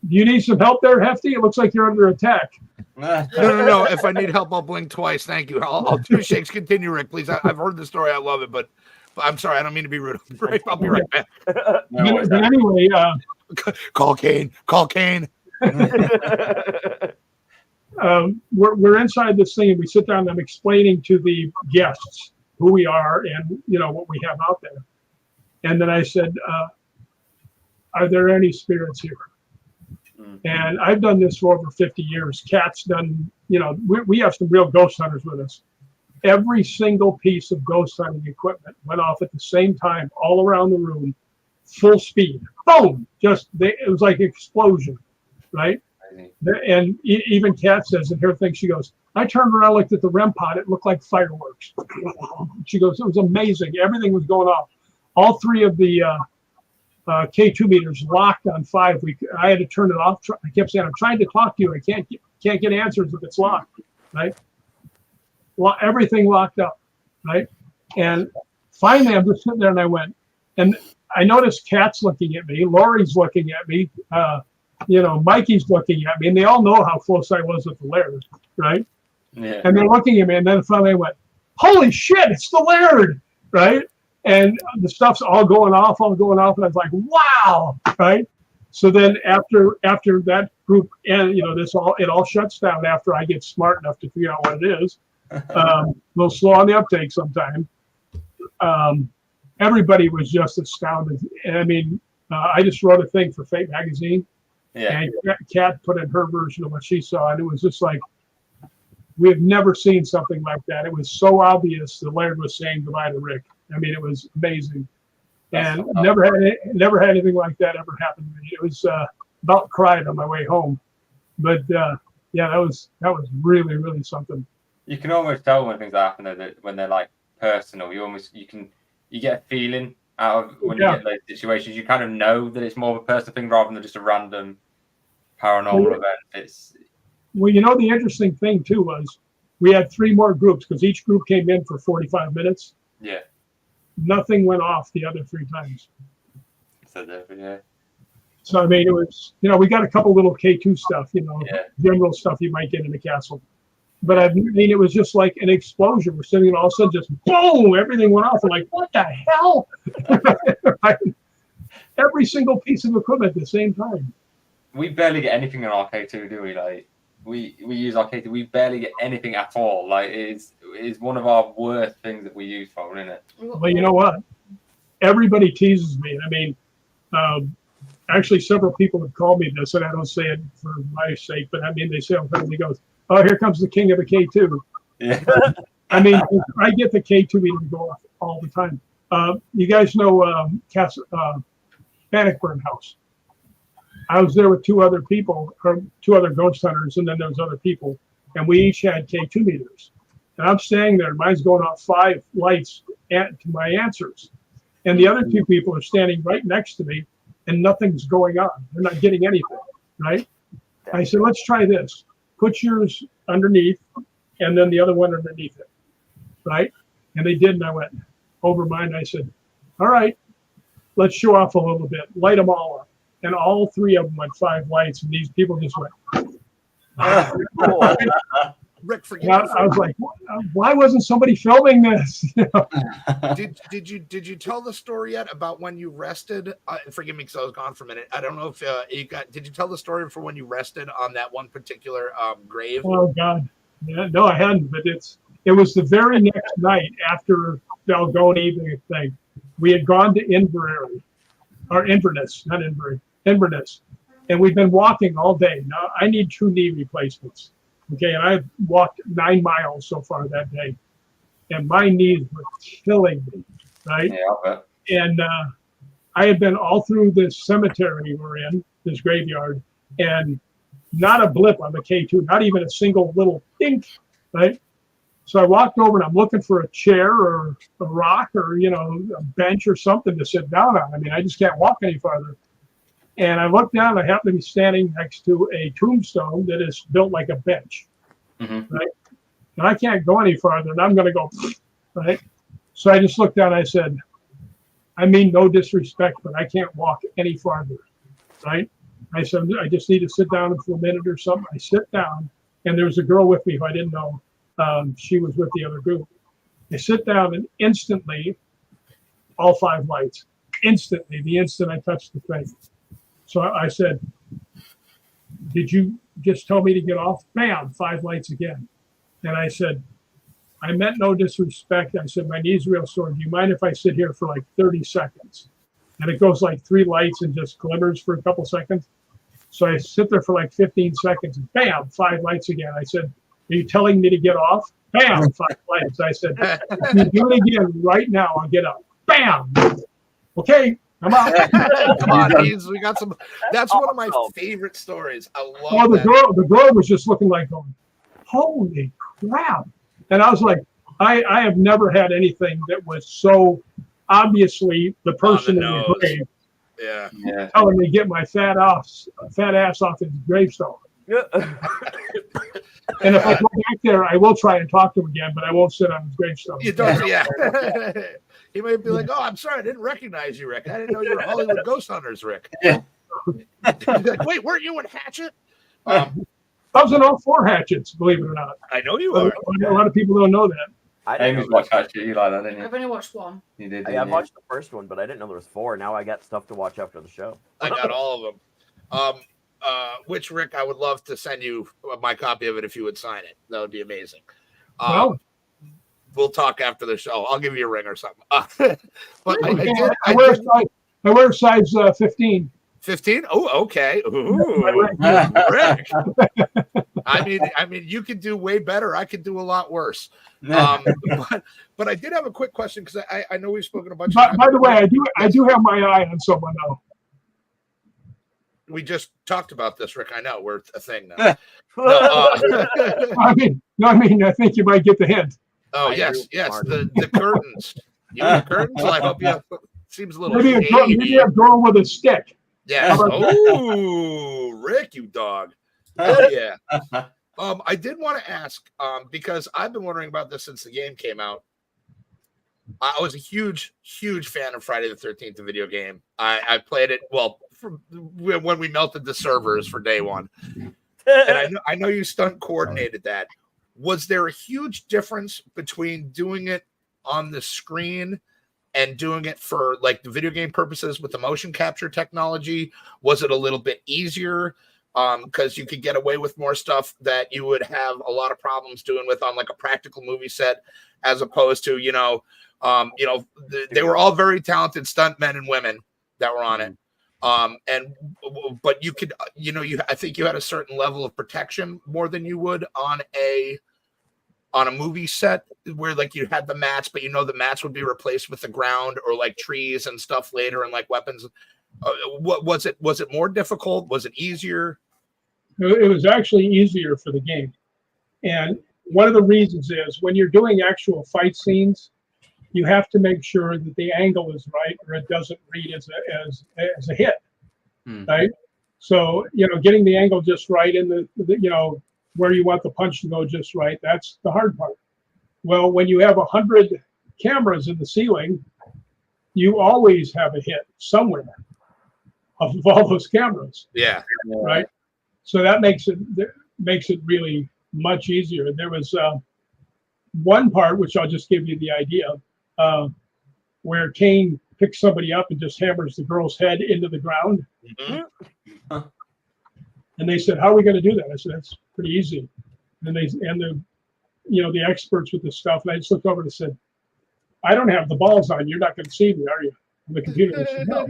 Do you need some help there, Hefty? It looks like you're under attack. No. If I need help, I'll blink twice. Thank you. I'll 2 shakes. Continue, Rick, please. I've heard the story. I love it, but I'm sorry. I don't mean to be rude. I'll be right back. But anyway, Call Kane. we're inside this thing, and we sit down and I'm explaining to the guests who we are and what we have out there. And then I said, are there any spirits here? And I've done this for over 50 years. Kat's done, we have some real ghost hunters with us. Every single piece of ghost hunting equipment went off at the same time, all around the room, full speed. Boom! It was like an explosion, right? And even Kat says, and her thing, she goes, I turned around, looked at the REM pod, it looked like fireworks. She goes, it was amazing. Everything was going off. All 3 of the K2 meters locked on 5. I had to turn it off. I kept saying, I'm trying to talk to you. I can't get answers if it's locked, right? Well, everything locked up, right? And finally, I'm just sitting there, and I went, and I noticed Kat's looking at me, Lori's looking at me, Mikey's looking at me, and they all know how close I was with the Laird, right? Yeah. And they're looking at me, and then finally I went, holy shit, it's the Laird, right? And the stuff's all going off, and I was like, wow, right? So then after that group, and it all shuts down after I get smart enough to figure out what it is. A little slow on the uptake sometimes. Everybody was just astounded. And I mean, I just wrote a thing for Fate Magazine. Yeah. And Kat put in her version of what she saw, and it was just like, we have never seen something like that. It was so obvious the Laird was saying goodbye to Rick. I mean, it was amazing, and never had anything like that ever happen to me. It was about cried on my way home, but that was really, really something. You can almost tell when things happen that when they're like personal. You get a feeling out of when you get those situations. You kind of know that it's more of a personal thing rather than just a random paranormal event. Well, the interesting thing too was we had 3 more groups because each group came in for 45 minutes. Yeah. Nothing went off the other 3 times. So, I mean, it was, we got a couple little K2 stuff, general stuff you might get in a castle. But I mean, it was just like an explosion. We're sitting, and all of a sudden, just boom, everything went off. I'm like, what the hell? Every single piece of equipment at the same time. We barely get anything in our K2, do we? Like, we use our K2. We barely get anything at all. Like, it's one of our worst things that we use for, isn't it? Well, you know what? Everybody teases me. I mean, actually, several people have called me this, and I don't say it for my sake, but I mean, they say, he goes, oh, here comes the king of the K2. Yeah. I mean, I get the K2 meter to go off all the time. You guys know Bannockburn House. I was there with 2 other people, or 2 other ghost hunters, and then there was other people, and we each had K2 meters. And I'm standing there, mine's going off 5 lights to my answers. And the other 2 people are standing right next to me, and nothing's going on. They're not getting anything, right? I said, let's try this. Put yours underneath, and then the other one underneath it, right? And they did, and I went over mine. I said, all right, let's show off a little bit. Light them all up. And all 3 of them went 5 lights, and these people just went. Rick, I was like, why wasn't somebody filming this? Did you tell the story yet about when you rested? Forgive me, because I was gone for a minute. I don't know if did you tell the story for when you rested on that one particular grave? Oh God, no, I hadn't. But it was the very next night after the Algoni thing. We had gone to Inverness, not Inverary, Inverness, And we've been walking all day. Now I need 2 knee replacements. Okay, and I've walked 9 miles so far that day, and my knees were killing me, right? Yeah, I bet. And I had been all through this cemetery we're in, this graveyard, and not a blip on the K2, not even a single little dink, right? So I walked over and I'm looking for a chair or a rock or, a bench or something to sit down on. I mean, I just can't walk any farther. And I looked down, I happened to be standing next to a tombstone that is built like a bench, right? And I can't go any farther, and I'm going to go, right? So I just looked down, I said, I mean, no disrespect, but I can't walk any farther, right? I said, I just need to sit down for a minute or something. I sit down, and there was a girl with me who I didn't know. She was with the other group. I sit down, and instantly, all 5 lights. Instantly, the instant I touched the thing. So I said, did you just tell me to get off? Bam, 5 lights again. And I said, I meant no disrespect. I said, my knee's real sore. Do you mind if I sit here for like 30 seconds? And it goes like 3 lights and just glimmers for a couple seconds. So I sit there for like 15 seconds and bam, 5 lights again. I said, are you telling me to get off? Bam, 5 lights. I said, if you do it again right now, I'll get up. Bam. Okay. I'm out. Come on, we got some. That's one of my favorite stories. I love that. The girl was just looking like going, holy crap. And I was like, I have never had anything that was so obviously the person in the grave. Yeah. Telling me to get my fat ass off his gravestone. And if I go back there, I will try and talk to him again, but I won't sit on his gravestone. You don't, yeah. He might be like, "Oh, I'm sorry, I didn't recognize you, Rick. I didn't know you were Hollywood Ghost Hunters, Rick." Yeah. Like, wait, weren't you in Hatchet? I was in all 4 Hatchets, believe it or not. I know you are. A lot of people don't know that. Amy's watched Hatchet. You like that, didn't you? I've only watched 1. You did. I watched the first one, but I didn't know there was 4. Now I got stuff to watch after the show. I got all of them. Which, Rick, I would love to send you my copy of it if you would sign it. That would be amazing. We'll talk after the show. I'll give you a ring or something. But I wear size 15. 15? Oh, okay. Ooh, Rick. I mean, you could do way better. I could do a lot worse. But I did have a quick question because I know we've spoken a bunch. By the way, I do have my eye on someone now. We just talked about this, Rick. I know we're a thing now. I think you might get the hint. Oh, yes. The curtains. You know the curtains? Well, I hope you have. Seems a little maybe a girl with a stick. Yeah. Oh, Rick, you dog. Oh, yeah. I did want to ask, because I've been wondering about this since the game came out. I was a huge fan of Friday the 13th, the video game. I played it, from when we melted the servers for day 1. And I know you stunt coordinated that. Was there a huge difference between doing it on the screen and doing it for like the video game purposes with the motion capture technology? Was it a little bit easier? Because you could get away with more stuff that you would have a lot of problems doing with on like a practical movie set, as opposed to, they were all very talented stuntmen and women that were on it. But you could, I think you had a certain level of protection more than you would on a movie set where like you had the mats, but the mats would be replaced with the ground or like trees and stuff later and like weapons. What was it? Was it more difficult? Was it easier? It was actually easier for the game. And one of the reasons is when you're doing actual fight scenes, you have to make sure that the angle is right or it doesn't read as a hit, right? So, getting the angle just right in the where you want the punch to go just right, that's the hard part. Well, when you have 100 cameras in the ceiling, you always have a hit somewhere of all those cameras. Yeah. Right. So that makes it really much easier. There was one part, which I'll just give you the idea, where Kane picks somebody up and just hammers the girl's head into the ground. Mm-hmm. And they said, "How are we going to do that?" I said, "That's pretty easy." And the experts with this stuff. And I just looked over and said, "I don't have the balls on. You're not going to see me, are you?" On the computer. They said, "No."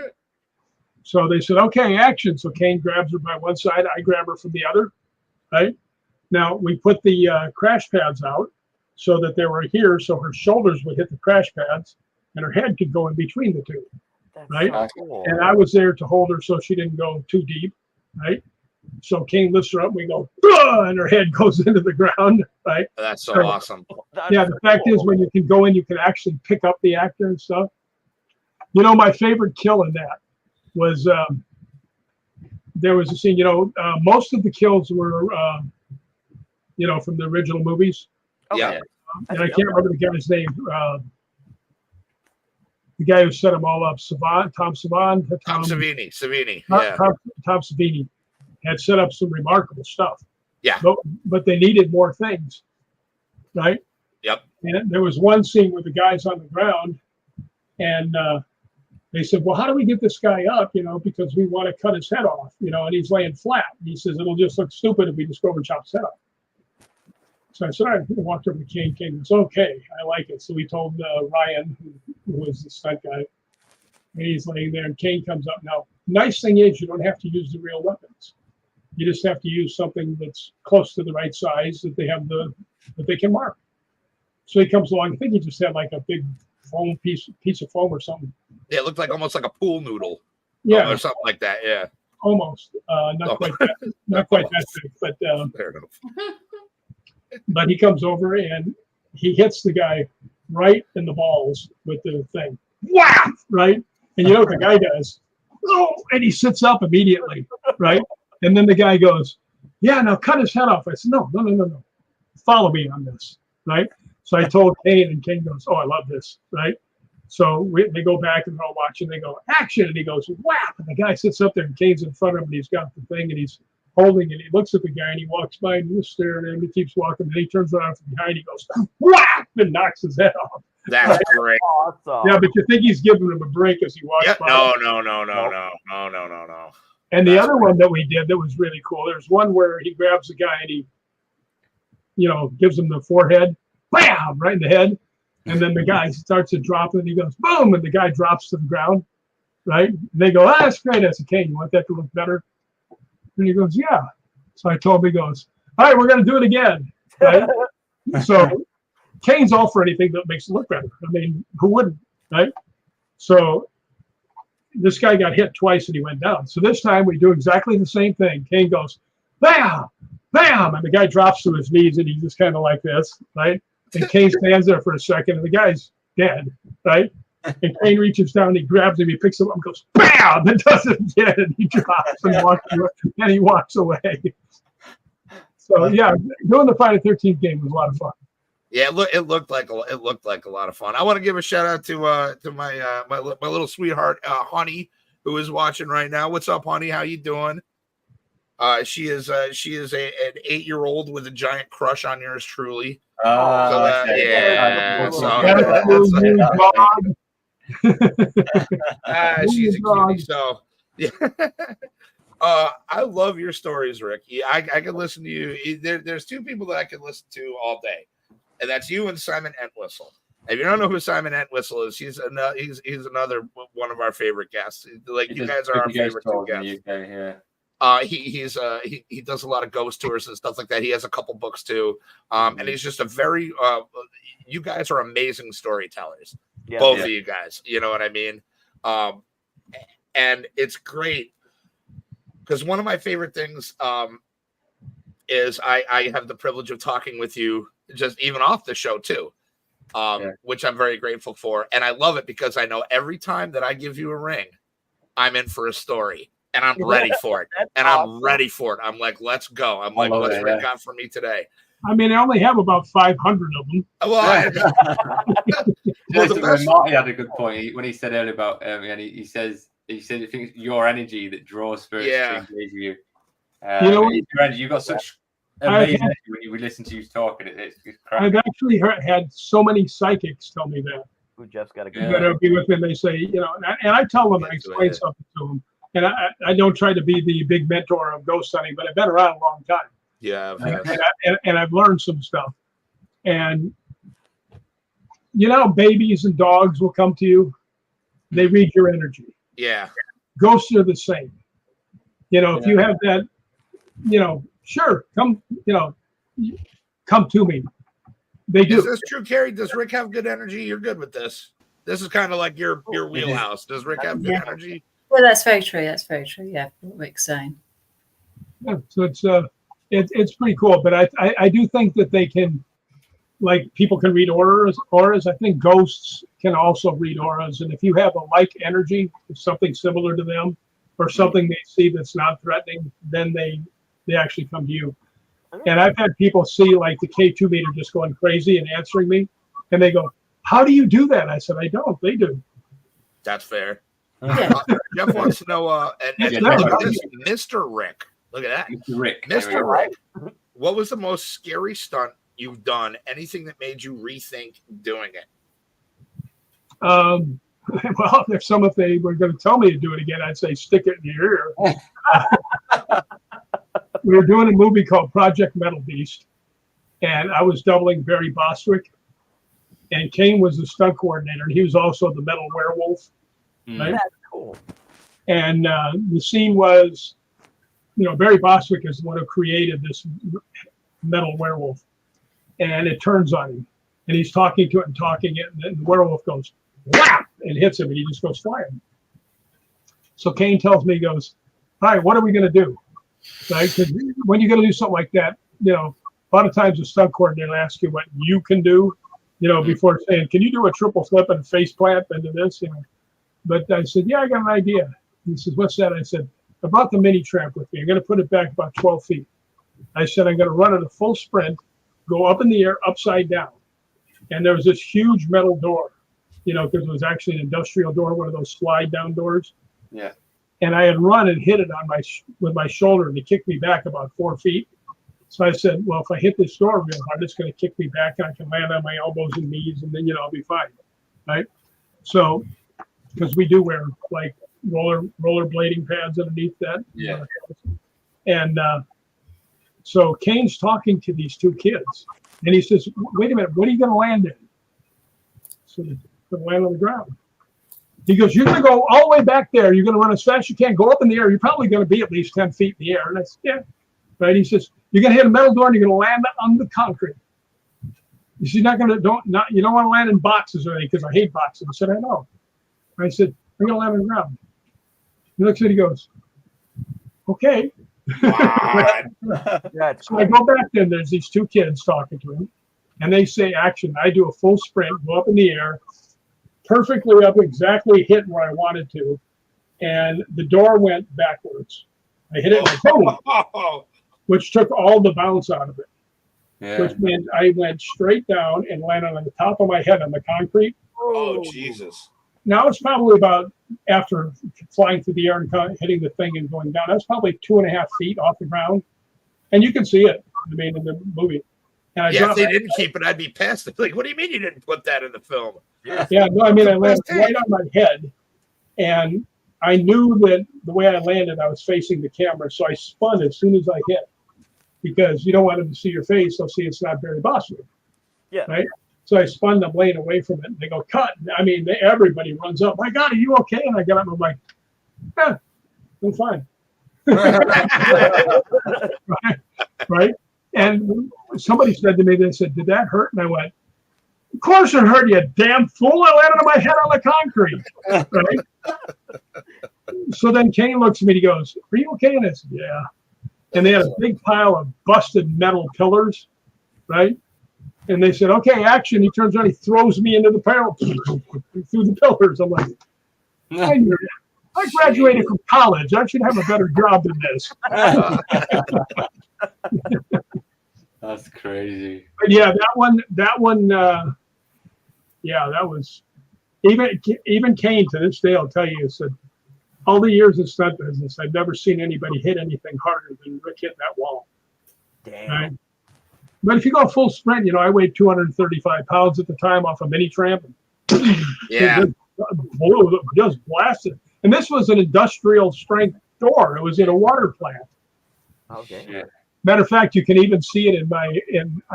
So they said, okay, action. So Kane grabs her by one side, I grab her from the other, right? Now we put the crash pads out so that they were here, so her shoulders would hit the crash pads and her head could go in between the two, That's right? so cool. And I was there to hold her so she didn't go too deep, right? So Kane lifts her up, we go, and her head goes into the ground, right? That's so awesome. That's Yeah, the fact is, when you can go in, you can actually pick up the actor and stuff. You know, my favorite kill in that was there was a scene, most of the kills were, from the original movies. Okay. Yeah. And I can't remember the guy's name. The guy who set them all up, Tom Savini. Yeah. Tom Savini had set up some remarkable stuff. Yeah. But they needed more things, right? Yep. And there was one scene where the guy's on the ground, and they said, well, how do we get this guy up, because we want to cut his head off, and he's laying flat. And he says, it'll just look stupid if we just go over and chop his head off. So I said, all right, I walked over to Kane. Kane goes, okay, I like it. So we told Ryan, who was the stunt guy, and he's laying there, and Kane comes up. Now, nice thing is you don't have to use the real weapons. You just have to use something that's close to the right size that they have that they can mark. So he comes along. I think he just had like a big foam piece of foam or something. Yeah, it looked like almost like a pool noodle. Yeah, Or something like that. Yeah. almost. Not quite that big, but Fair enough. but he comes over and he hits the guy right in the balls with the thing. Whap! Right? And you know what the guy does? Oh, and he sits up immediately, right? And then the guy goes, yeah, now cut his head off. I said, no. Follow me on this, right? So I told Kane, and Kane goes, oh, I love this, right? So they go back and they're all watching. They go, action. And he goes, whap. And the guy sits up there, and Kane's in front of him, and he's got the thing, and he's holding it. He looks at the guy, and he walks by, and he's staring at him. He keeps walking, and he turns around from behind. He goes, whap, and knocks his head off. That's great. Awesome. Yeah, but you think he's giving him a break as he walks Yep. by. No. And the other one that we did that was really cool, there's one where he grabs the guy and he, gives him the forehead, bam, right in the head. And then the guy starts to drop and he goes, boom, and the guy drops to the ground, right? And they go, that's great. I said, Kane, you want that to look better? And he goes, yeah. So I told him, he goes, all right, we're going to do it again, right? So Kane's all for anything that makes it look better. I mean, who wouldn't, right? So this guy got hit twice and he went down. So this time we do exactly the same thing. Kane goes, bam, bam, and the guy drops to his knees and he's just kind of like this, right? And Kane stands there for a second and the guy's dead, right? And Kane reaches down, he grabs him, he picks him up and goes, bam, and does it again, and he drops and he walks away. So yeah, doing the Friday the 13th game was a lot of fun. Yeah, it looked like a lot of fun. I want to give a shout out to my my little sweetheart, Honey, who is watching right now. What's up, Honey? How you doing? She is an 8-year-old with a giant crush on yours truly. Oh, So, okay. yeah. She's a cutie. So yeah. I love your stories, Rick. Yeah, I can listen to you. There's two people that I can listen to all day. And that's you and Simon Entwistle. If you don't know who Simon Entwistle is, he's another one of our favorite guests. Like you guys are our favorite two guests. He does a lot of ghost tours and stuff like that. He has a couple books too. And he's just a very you guys are amazing storytellers. Yeah, both of you guys. You know what I mean? And it's great because one of my favorite things is I have the privilege of talking with you just even off the show too, which I'm very grateful for. And I love it because I know every time that I give you a ring, I'm in for a story and I'm ready for it. And awesome. I'm ready for it. I'm like, let's go. I'm like, what's Rick got for me today? I mean, I only have about 500 of them. Well, Marty had a good point when he said earlier about, and he said, I think it's your energy that draws spirits to engage with you. You've got such amazing energy when you listen to you talk, and it's crazy. I've actually had so many psychics tell me that. Who Jeff's got to go. That be with me, and they say, and I tell them, I explain something to them, and I don't try to be the big mentor of ghost hunting, but I've been around a long time. Yeah, and I've learned some stuff, and babies and dogs will come to you. They read your energy. Yeah. ghosts are the same. If you have that, sure, come, come to me. They do. Is this true, Carrie? Does Rick have good energy? You're good with this. This is kind of like your wheelhouse. Does Rick have good energy? Well, that's very true. That's very true. Yeah, what Rick's saying. Yeah, so it's pretty cool. But I do think that they can, like, people can read auras. I think ghosts can also read auras. And if you have a like energy, something similar to them, or something they see that's not threatening, then they actually come to you. And I've had people see like the K2 meter just going crazy and answering me, and they go, "How do you do that?" I said, "I don't. They do." That's fair. Yeah. Jeff wants to know, and Yeah, look at this, Mr. Rick. Look at that, Mr. Rick. Mr. Rick. What was the most scary stunt you've done? Anything that made you rethink doing it? Well, if they were going to tell me to do it again, I'd say stick it in your ear. We were doing a movie called Project Metal Beast, and I was doubling Barry Bostwick, and Kane was the stunt coordinator, and he was also the metal werewolf. Right? That's cool. And the scene was, Barry Bostwick is the one who created this metal werewolf, and it turns on him, and he's talking to it, and then the werewolf goes whap and hits him, and he just goes flying. So Kane tells me, he goes, "All right, what are we going to do?" Right? Because when you're going to do something like that, a lot of times the stunt coordinator will ask you what you can do, before saying, "Can you do a triple flip and a face plant into this?" But I said, "Yeah, I got an idea." He says, "What's that?" I said, "I brought the mini tramp with me. I'm going to put it back about 12 feet. I said, I'm going to run at a full sprint, go up in the air, upside down. And there was this huge metal door, because it was actually an industrial door, one of those slide down doors. Yeah. And I had run and hit it with my shoulder, and it kicked me back about 4 feet. So I said, well, if I hit this door real hard, it's going to kick me back, and I can land on my elbows and knees, and then, I'll be fine. Right? So, because we do wear like rollerblading pads underneath that. Yeah. And so Kane's talking to these two kids, and he says, "Wait a minute, what are you going to land in?" So they're going to land on the ground. He goes, "You're going to go all the way back there. You're going to run as fast as you can. Go up in the air. You're probably going to be at least 10 feet in the air." And I said, "Yeah." Right? He says, "You're going to hit a metal door, and you're going to land on the concrete." He said, "You don't want to land in boxes or anything, because I hate boxes." I said, "I know." I said, "I'm going to land on the ground." He looks at it, he goes, "Okay." So I go back there, and there's these two kids talking to him, and they say action. I do a full sprint, go up in the air, perfectly up, exactly hit where I wanted to, and the door went backwards. I hit it, boom, which took all the bounce out of it, which meant I went straight down and landed on the top of my head on the concrete. Oh, Jesus. Now it's probably about, after flying through the air and hitting the thing and going down, that's probably 2.5 feet off the ground. And you can see it, in the movie. And If they didn't keep it, I'd be pissed. Like, what do you mean you didn't put that in the film? Yeah, no, I landed right on my head. And I knew that the way I landed, I was facing the camera. So I spun as soon as I hit. Because you don't want them to see your face. They'll see it's not Barry Bostwick. Yeah. Right? So I spun the blade away from it. And they go, "Cut." Everybody runs up. "My God, are you okay?" And I got up and I'm like, "Yeah, I'm fine." Right? And somebody said to me, they said, "Did that hurt?" And I went, "Of course it hurt, you damn fool. I landed on my head on the concrete." Right? So then Kane looks at me and he goes, "Are you okay?" And I said, "Yeah." And they had a big pile of busted metal pillars, right? And they said, "Okay, action." He turns around, he throws me into the pile through the pillars. I'm like, I graduated from college. I should have a better job than this. That's crazy. But yeah, that one, that was, even Kane to this day, I'll tell you, said, all the years of stunt business, I've never seen anybody hit anything harder than Rick hit that wall. Damn. Right? But if you go full sprint, I weighed 235 pounds at the time off a mini tramp. Yeah. Just blasted. And this was an industrial strength door. It was in a water plant. Okay. Yeah. Matter of fact, you can even see it I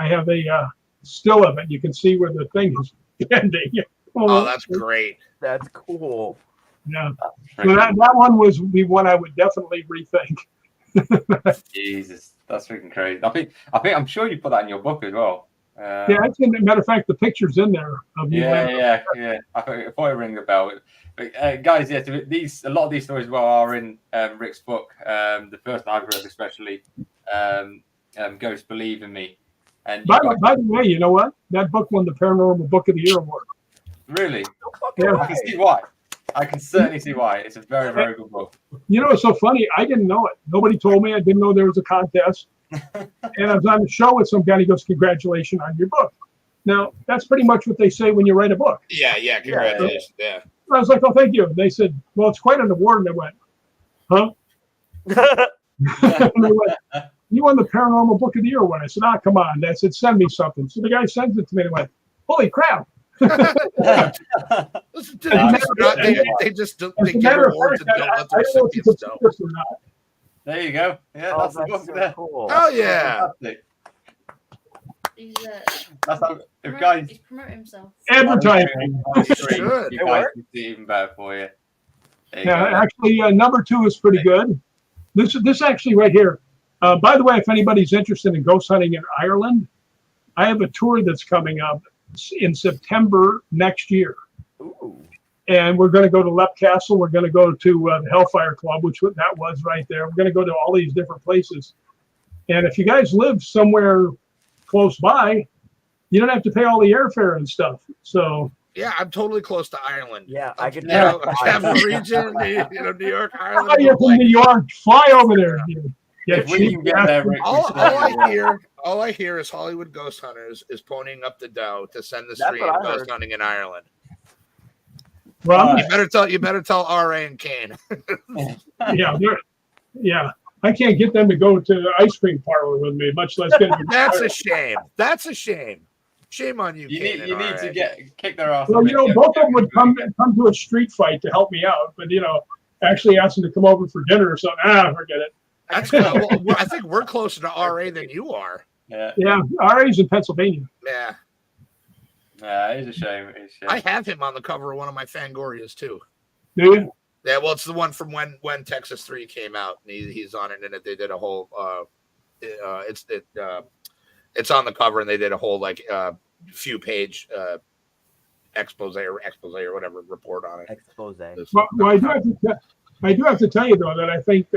have a still of it. You can see where the thing is bending. Oh, that's great. That's cool. Yeah. So that one was the one I would definitely rethink. Jesus, that's freaking crazy. I'm sure you put that in your book as well. Yeah, as a matter of fact, the picture's in there of me. Yeah. I thought it rang a bell. But, guys, a lot of these stories as well are in Rick's book. The first I've read, especially, Ghosts Believe in Me. And by the way, you know what? That book won the Paranormal Book of the Year award. Really? Yeah. I can see why. I can certainly see why. It's a very, very good book. You know, it's so funny. I didn't know it. Nobody told me. I didn't know there was a contest. And I was on the show with some guy. He goes, "Congratulations on your book." Now, that's pretty much what they say when you write a book. Yeah, congratulations. Yeah. I was like, "Oh, thank you." And they said, "Well, it's quite an award." And I went, "Huh?" And they went, "You won the Paranormal Book of the Year award." I said, come on. I said, "Send me something." So the guy sends it to me and I went, "Holy crap." Listen, they give awards and don't let the recipients know. There you go. Yeah, that's the book so there. cool. Oh yeah. He's, That's how, if guys he's promoting himself. Advertising. Should. you guys can see even better for you. There you Yeah, go. actually, number 2 is pretty good. This actually right here. By the way, if anybody's interested in ghost hunting in Ireland, I have a tour that's coming up in September next year. Ooh. And we're going to go to Lep Castle. We're going to go to the Hellfire Club, which that was right there. We're going to go to all these different places. And if you guys live somewhere close by, you don't have to pay all the airfare and stuff. So Yeah, I'm totally close to Ireland. Yeah, I could. Capital region, New York, Ireland. oh, you're from New York. Fly over there. Dude. If we can get there, Rick, All I hear is Hollywood Ghost Hunters is ponying up the dough to send the That's stream what I ghost heard. hunting in Ireland. Well, You better tell RA and Kane. yeah. I can't get them to go to the ice cream parlor with me, much less get them. That's a shame. That's a shame. Shame on you, You Kane. need to kick their ass. Well, both of them would come to a street fight to help me out, but actually ask them to come over for dinner or something. Forget it. That's good. Well, I think we're closer to RA than you are. Yeah, RA's in Pennsylvania. Yeah. It's a shame. I have him on the cover of one of my Fangorias too. Do you? Yeah, well, it's the one from when Texas 3 came out, and he's on it, and they did a whole. It's on the cover, and they did a whole few page expose or whatever report on it. Expose. Well, I do have to tell you though that I think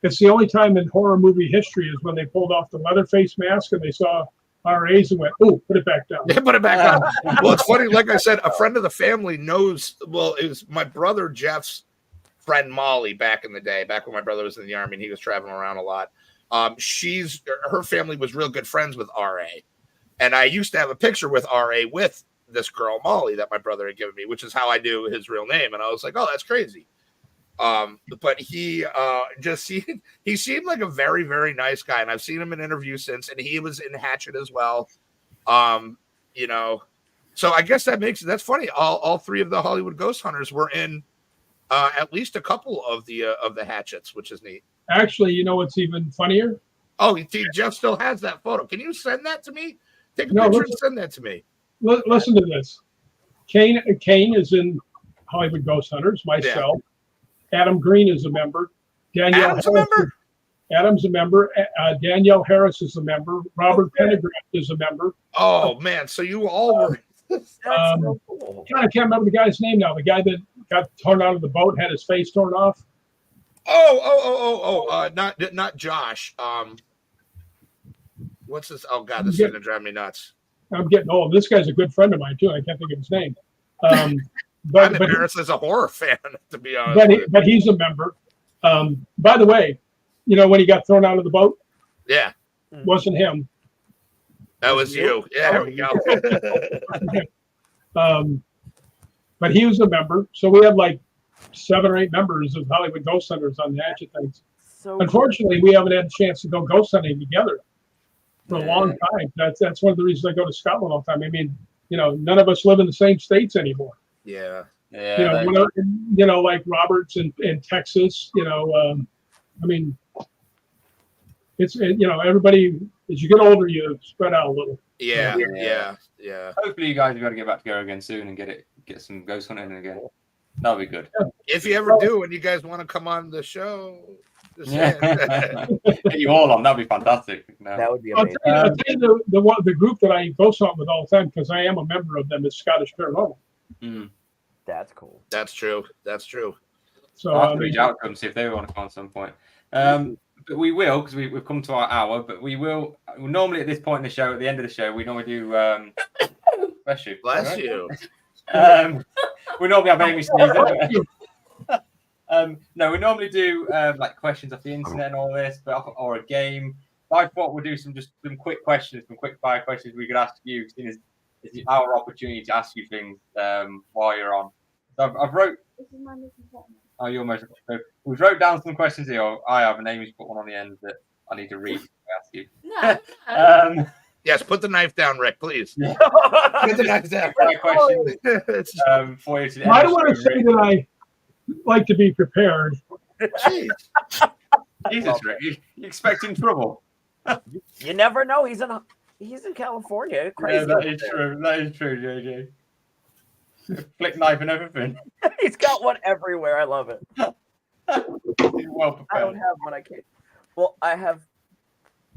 it's the only time in horror movie history is when they pulled off the Leatherface mask and they saw RAs and went, "Oh, put it back down." Yeah, put it back on. Well, it's funny. Like I said, a friend of the family knows. Well, it was my brother Jeff's friend Molly back in the day, back when my brother was in the Army and he was traveling around a lot. Her family was real good friends with RA, and I used to have a picture with RA with this girl Molly that my brother had given me, which is how I knew his real name. And I was like, "Oh, that's crazy." But he seemed like a very, very nice guy, and I've seen him in interviews since, and he was in Hatchet as well. So I guess that's funny. All 3 of the Hollywood Ghost Hunters were in at least a couple of the Hatchets, which is neat. Actually, you know what's even funnier? Oh, Jeff still has that photo. Can you send that to me? Take a No, picture listen. and send that to me. Listen to this. Kane is in Hollywood Ghost Hunters. Myself. Adam Green is a member. Adam's a member? Adam's a member. Danielle Harris is a member. Robert Pendergraft is a member. Oh, man. So you all were. That's so cool. I can't remember the guy's name now. The guy that got torn out of the boat, had his face torn off. Not Josh. What's this? Oh, God, this is going to drive me nuts. I'm getting old. This guy's a good friend of mine, too. I can't think of his name. I'm embarrassed as a horror fan, to be honest. But he's a member. By the way, when he got thrown out of the boat? Yeah. Wasn't him. That was you. Yeah, there we go. But he was a member. So we had 7 or 8 members of Hollywood Ghost Hunters on the Hatchet things. So Unfortunately, we haven't had a chance to go ghost hunting together for a long time. That's one of the reasons I go to Scotland all the time. I mean, none of us live in the same states anymore. Yeah. Like Robert's in Texas, I mean, it's, everybody, as you get older, you spread out a little. Yeah. Hopefully you guys have got to get back together again soon and get some ghost hunting again. That'll be good. If you ever do, and you guys want to come on the show, just saying. Get you all on. That'd be fantastic. No. That would be I'll amazing. tell you the group that I go on with all the time, because I am a member of them, is Scottish Paranormal. That's cool. That's true. That's true. So I'll have to reach out to them, see if they want to come on some point. But we will, because we've come to our hour, but we will normally at this point in the show, at the end of the show, we normally do bless you. Bless right? you. We normally have Amy sneezing. No, we normally do like questions off the internet and all this, or a game. But I thought we'll do some quick questions, some quick fire questions we could ask you, seeing as it's our opportunity to ask you things while you're on. So I've wrote. Oh, you're most. So we've wrote down some questions here. Or I have, and Amy's put one on the end that I need to read. Ask you. No. Yes, put the knife down, Rick, please. Yeah. Put the knife down. Questions for you to I don't want to say that I like to be prepared. Jeez. Jesus, Rick, you expecting trouble? You never know. He's in California. Crazy. Yeah, that is true. That is true, JJ. Flick knife and everything. He's got one everywhere. I love it. He's well prepared. I don't have one. I can't. Well, I have.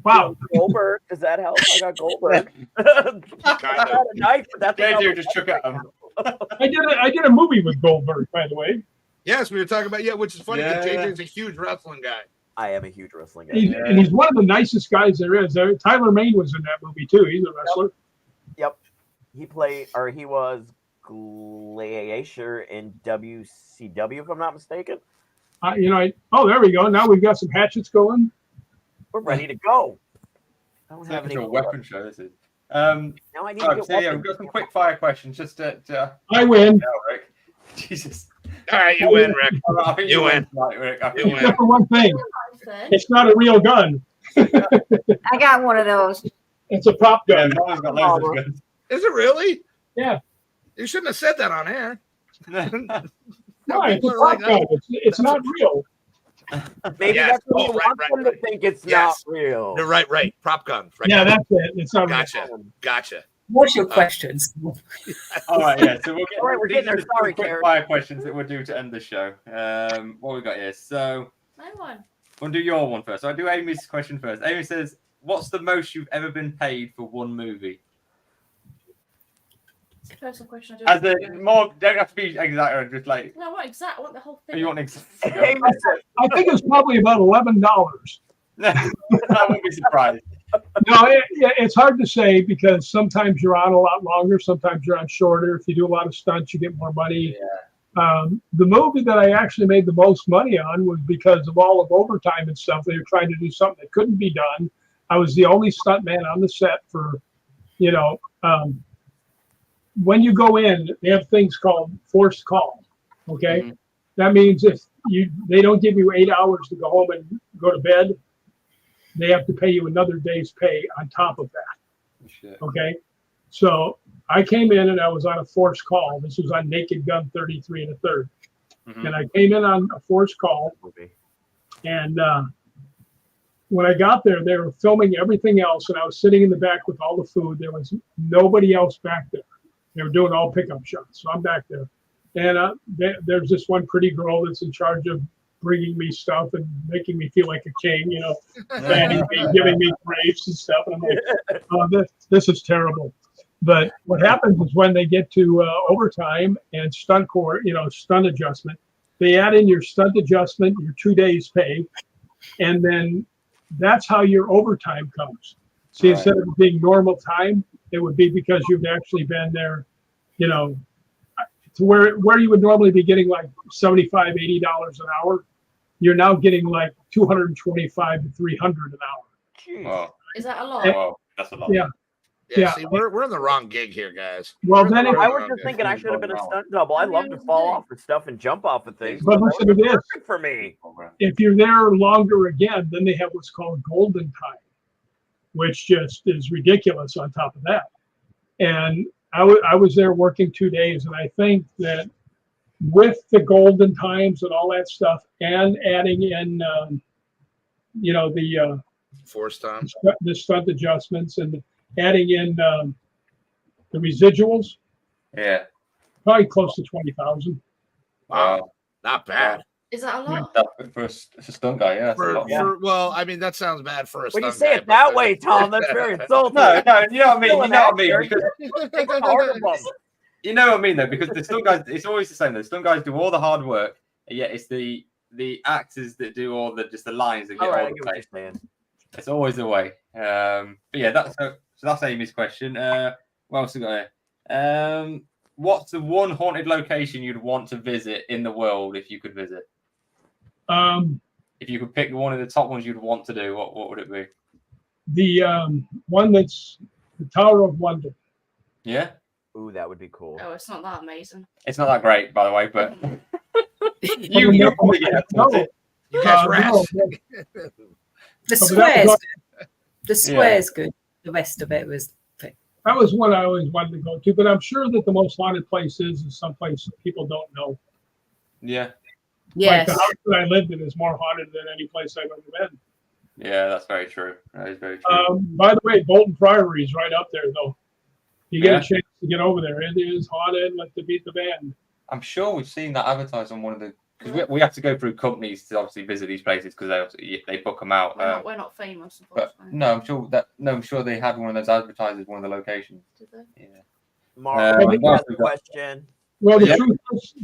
Wow. Goldberg. Does that help? I got Goldberg. I had a knife, but that's JJ just took it. I did a movie with Goldberg, by the way. Yes, we were talking about which is funny because Yeah. JJ's a huge wrestling guy. I am a huge wrestling guy. And he's one of the nicest guys there is. Tyler Maine was in that movie too. He's a wrestler. Yep. He was Glacier in WCW, if I'm not mistaken. There we go. Now we've got some hatchets going. We're ready to go. I don't have It's any a weapon show, this is. Now I need to get So we've got some quick fire questions just to I win. Rick. Jesus. All right, you win, Rick. I think You win. Right, Rick. I think You win. Except for one thing. It's not a real gun. I got one of those. It's a prop Yeah, gun. Nolan's got loads of guns. Is it really? Yeah. You shouldn't have said that on air. No, it's a prop gun. It's not real. Maybe Yes. that's what Oh, you right, want right, them to right. think it's Yes. not real. You're right. Prop guns. Right. Yeah, that's it. It's not real. Gotcha. What's your questions? All right, yeah. So we'll get. All right, we're getting there. these are just Sorry, quick Karen. fire questions that we'll do to end the show. What we got here? So My one. we'll do your one first. So I'll do Amy's question first. Amy says, "What's the most you've ever been paid for one movie?" It's a personal question. As a more, don't have to be exact or just like No, I want exact. I want the whole thing. you want exact. I think it's probably about $11. I wouldn't be surprised. No, it's hard to say because sometimes you're on a lot longer, sometimes you're on shorter. If you do a lot of stunts, you get more money. The movie that I actually made the most money on was because of all of overtime and stuff. They were trying to do something that couldn't be done. I was the only stuntman on the set for, when you go in, they have things called forced call. Okay, Mhm. That means if they don't give you 8 hours to go home and go to bed, they have to pay you another day's pay on top of that. Shit. Okay, so I came in and I was on a forced call. This was on Naked Gun 33 1/3, Mhm. and I came in on a forced call. And when I got there, they were filming everything else, and I was sitting in the back with all the food. There was nobody else back there. They were doing all pickup shots, so I'm back there. And there's this one pretty girl that's in charge of bringing me stuff and making me feel like a king, fanning me, giving me grapes and stuff. And I'm like, oh, this is terrible. But what happens is when they get to overtime and stunt adjustment, they add in your stunt adjustment, your 2 days pay, and then that's how your overtime comes. See, instead of being normal time, it would be because you've actually been there, to where you would normally be getting like $75, $80 an hour. You're now getting like $225 to $300 an hour. Jeez. Wow. Is that a lot? Wow. That's a lot. Yeah. Yeah. See, we're in the wrong gig here, guys. Well, We're in then the it- I wrong was just gig. thinking I should have been a stunt double. I love to fall off of stuff and jump off of things. But That listen was to this. perfect for me. If you're there longer again, then they have what's called golden time, which just is ridiculous on top of that. And I was there working 2 days, and I think that with the golden times and all that stuff, and adding in, the Forced time. the stunt adjustments and adding in the residuals, Yeah. probably close to 20,000. Wow, not bad. Is that a lot? For a stunt guy, yeah. That's a lot. Well, I mean, that sounds bad for a When you stunt say guy, it that but- way, Tom, that's very insulting. No, you know what I mean. Still You an know what I mean. actor. Because, Take the harder bump. you know what I mean, though, because the stunt guys, it's always the same. The stunt guys do all the hard work, and yet it's the actors that do all the lines that get All right, I all get the what pay. you're saying. It's always the way. But yeah, so that's Amy's question. What else we got here? What's the one haunted location you'd want to visit in the world if you could visit? If you could pick one of the top ones you'd want to do, what would it be? The one that's the Tower of London. Yeah, Ooh, that would be cool. Oh, it's not that amazing. it's not that great, by the way, but No, you probably get no, it. You guys no, rats. no. The but square's that good. The square's good. The rest of it was. That was one I always wanted to go to, but I'm sure that the most haunted place is someplace that people don't know. Yeah, Like Yes. the house that I lived in is more haunted than any place I've ever been. yeah, that's very true. That is very true. By the way, Bolton Priory is right up there, though. You get Yeah. a chance to get over there. It is haunted like to beat the band. I'm sure we've seen that advertised on one of the because we have to go through companies to obviously visit these places because they book them out. We're not famous, But unfortunately. I'm sure they had one of those advertised as one of the locations. Did they? Yeah. Mark, what you else have we a got? question. Well, Yeah.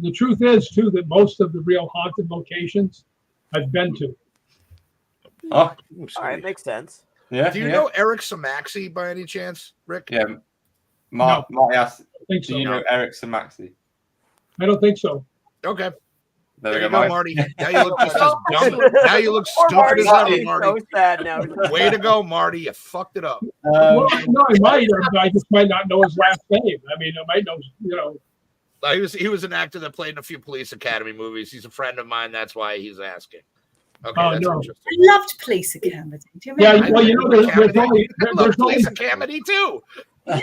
the truth is too that most of the real haunted locations I've been to. Oh, All right, makes sense. yeah. Do you yeah. know Eric Samaxi by any chance, Rick? Yeah. Mark asked, I think do so. you know Eric Samaxi? I don't think so. Okay. There There we you go, go, Mike. Marty. Now you look just as dumb. Now you look Poor stupid as Marty's ever, Marty. so sad now. Way to go, Marty. You fucked it up. Well, no, I might. Or I just might not know his last name. I mean, I might know. You know. He was an actor that played in a few Police Academy movies. He's a friend of mine. That's why he's asking. Okay, Oh, that's no. interesting. I loved Police Academy. Do you Yeah, remember? well, you know, there's only I love Police Academy too.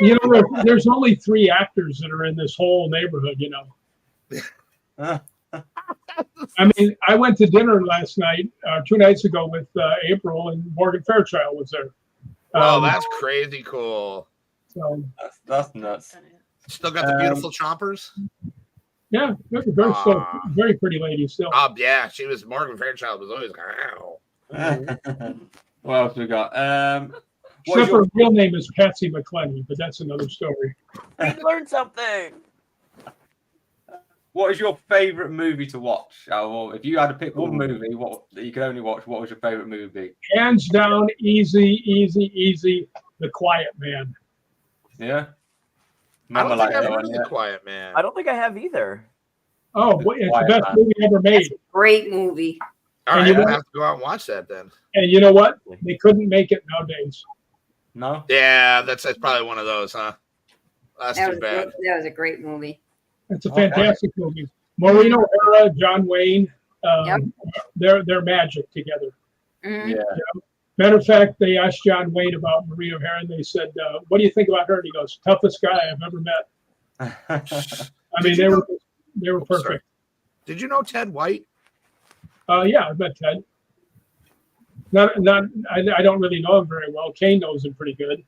you know there's only 3 actors that are in this whole neighborhood. You know. I mean, I went to dinner last night, 2 nights ago with April, and Morgan Fairchild was there. Oh, that's crazy cool. So, That's nuts. Still got the beautiful chompers. yeah, they're still very pretty lady still. Yeah, she was. Morgan Fairchild was always. Ow. What else we got? What Except is your, her real name is Patsy McClenny, but that's another story. We learned something. what is your favorite movie to watch? Well, if you had to pick one movie, what that you could only watch, what was your favorite movie? Hands down, easy. The Quiet Man. Yeah. I don't think that I've one, heard of yeah. The Quiet Man. I don't think I have either. Oh, boy, it's the Quiet best Man. movie ever made. Great movie. All And right, you I'll know- have to go out and watch that then. And you know what? They couldn't make it nowadays. No. Yeah, that's probably one of those, huh? That's too bad. That was a great movie. It's a fantastic movie. Maureen O'Hara, John Wayne, they're magic together. Mhm. Yeah. Matter of fact, they asked John Wayne about Maureen O'Hara, and they said, "What do you think about her?" And he goes, "Toughest guy I've ever met." I mean, they were perfect. Sorry. Did you know Ted White? Yeah, I met Ted. I don't really know him very well. Kane knows him pretty good.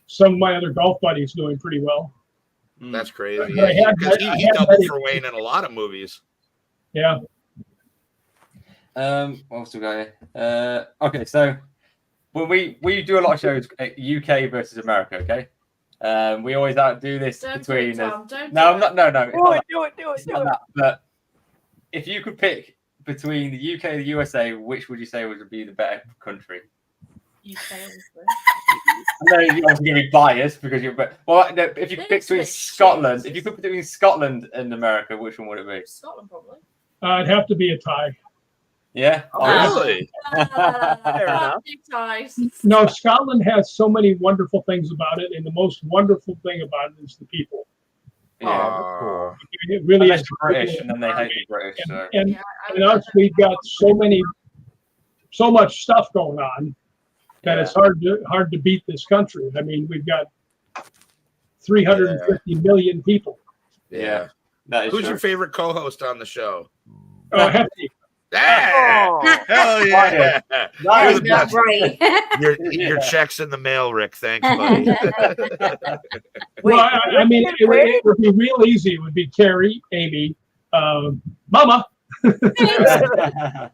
Some of my other golf buddies know him pretty well. That's crazy. But I had- Because I he had doubled Betty- for Wayne in a lot of movies. Yeah. What else do we got here? Okay, so when we do a lot of shows, UK versus America. Okay, we always do this Don't do between. it, Tom. Don't No, do I'm not. No, no. It's not that. Do it. It's not that. But if you could pick between the UK and the USA, which would you say would be the better country? You failed this. I know you're obviously going to be biased because you're. But well, no, if you could pick between It's Scotland, shit. if you could pick between Scotland and America, which one would it be? Scotland, probably. It'd have to be a tie. Yeah. Really? Fair enough. Big ties. No, Scotland has so many wonderful things about it, and the most wonderful thing about it is the people. Yeah. It really Unless is. you're British, and then they hate the British. So. And, Yeah, and us, we've got so much stuff going on that Yeah. it's hard to beat this country. I mean, we've got 350 million people. Yeah. That is Who's true. your favorite co-host on the show? Hefty. Yeah! Oh. Hell yeah! That You're is the best. right. Your check's in the mail, Rick. Thanks, buddy. Well, I mean, it would be real easy. It would be Carrie, Amy, Mama, and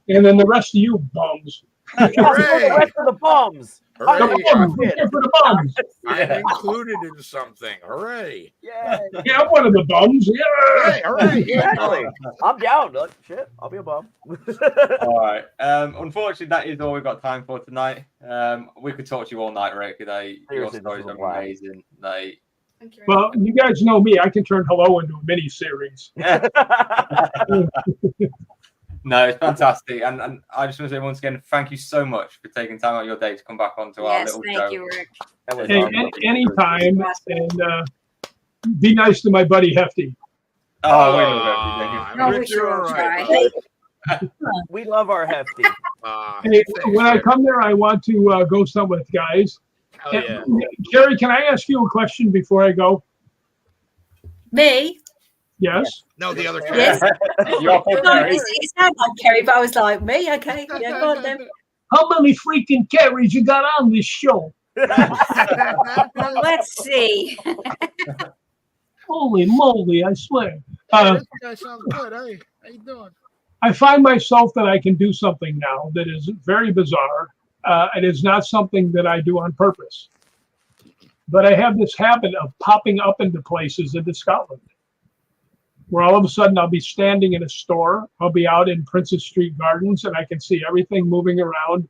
then the rest of you bums. Yes, for the rest of the bums. Hooray. The bums. We're here for the bums. I'm included in something. Hooray. Yeah, Yeah, I'm one of the bums. Yeah. Hey, hooray. exactly. I'm down. Like, shit, I'll be a bum. All right. Unfortunately, that is all we've got time for tonight. We could talk to you all night, Rick. Your Seriously, stories this was are wild. amazing. They Well, you guys know me. I can turn hello into a mini series. No, it's fantastic. And I just want to say once again, thank you so much for taking time out of your day to come back onto our Yes, little thank show. you, Rick. That was Hey, awesome. anytime, and be nice to my buddy Hefty. Oh, we love everything. No, Rick, we sure you're will all try. right, We love our hefty. Hey, thanks, when I Rick. come there, I want to go somewhere with guys. Hell yeah. Carrie, can I ask you a question before I go? Me? Yes. No, the other Yes. You're No, Kerry. it sounded like Kerry, but I was like, me? Okay, yeah, go on then. How many freaking Carries you got on this show? Well, let's see. Holy moly, I swear. This guy sounds good. Hey, how you doing? I find myself that I can do something now that is very bizarre. It is not something that I do on purpose. But I have this habit of popping up into places into Scotland, where all of a sudden I'll be standing in a store. I'll be out in Princess Street Gardens, and I can see everything moving around.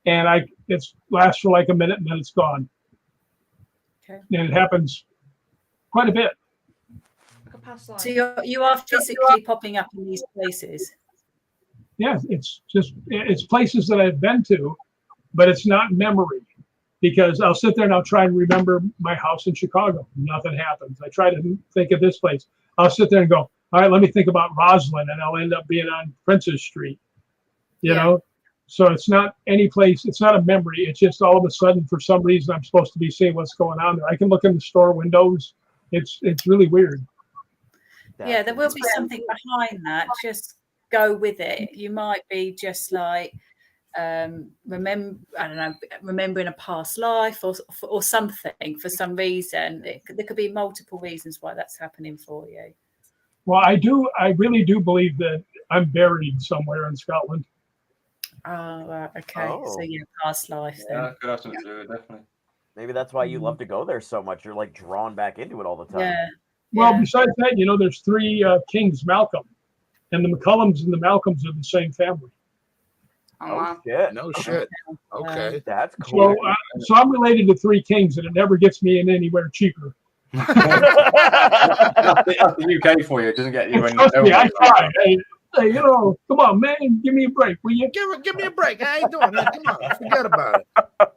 And it lasts for like a minute, and then it's gone. Okay. And it happens quite a bit. So you are physically popping up in these places. Yeah, it's places that I've been to, but it's not memory, because I'll sit there and I'll try and remember my house in Chicago. Nothing happens. I try to think of this place. I'll sit there and go, all right, let me think about Roslyn, and I'll end up being on Princess Street. You know, so it's not any place. It's not a memory. It's just all of a sudden, for some reason, I'm supposed to be seeing what's going on there. I can look in the store windows. It's really weird. Yeah, there will be something behind that. Just go with it. You might be just like remembering a past life or something for some reason. There could be multiple reasons why that's happening for you. Well, I really do believe that I'm buried somewhere in Scotland. Oh, right, okay. Oh. So yeah, past life then. Yeah, could have something to do with it, definitely. Maybe that's why you love to go there so much. You're like drawn back into it all the time. Yeah. Well, Yeah. besides that, there's three Kings Malcolm, and the McCallums and the Malcolms are the same family. Oh, wow. Shit. No shit. Okay. That's cool. So I'm related to three kings, and it never gets me in anywhere cheaper. That's the UK for you. It doesn't get you in. Trust me, I tried. Hey, come on, man, give me a break, will you? Give me a break. How you doing? Hey, come on. Forget about it.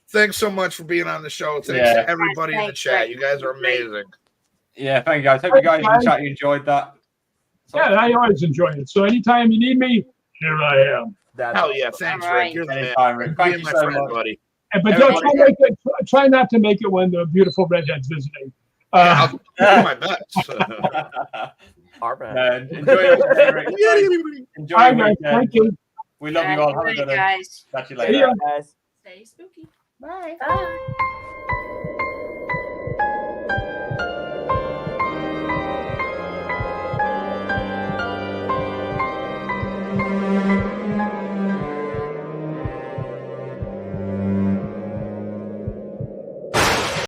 Thanks so much for being on the show. Thanks to everybody in the Thanks, chat. Rick. You guys are amazing. Yeah, thank you guys. Hope you guys in the chat you enjoyed that. Yeah, I always enjoy it. So anytime you need me, here I am. Hell yeah. Thanks, All Rick. right. You're the man. Anytime, Rick. Thank Being you my so friend, much. buddy. But try not to make it when the beautiful redhead's visiting. I'll do my best. Our bad. Enjoy your Rick. Enjoy Hi, your guys. weekend. Thank you. We love you all. Have a Good good night, one. guys. Catch you See later. ya. Guys. Stay spooky. Bye.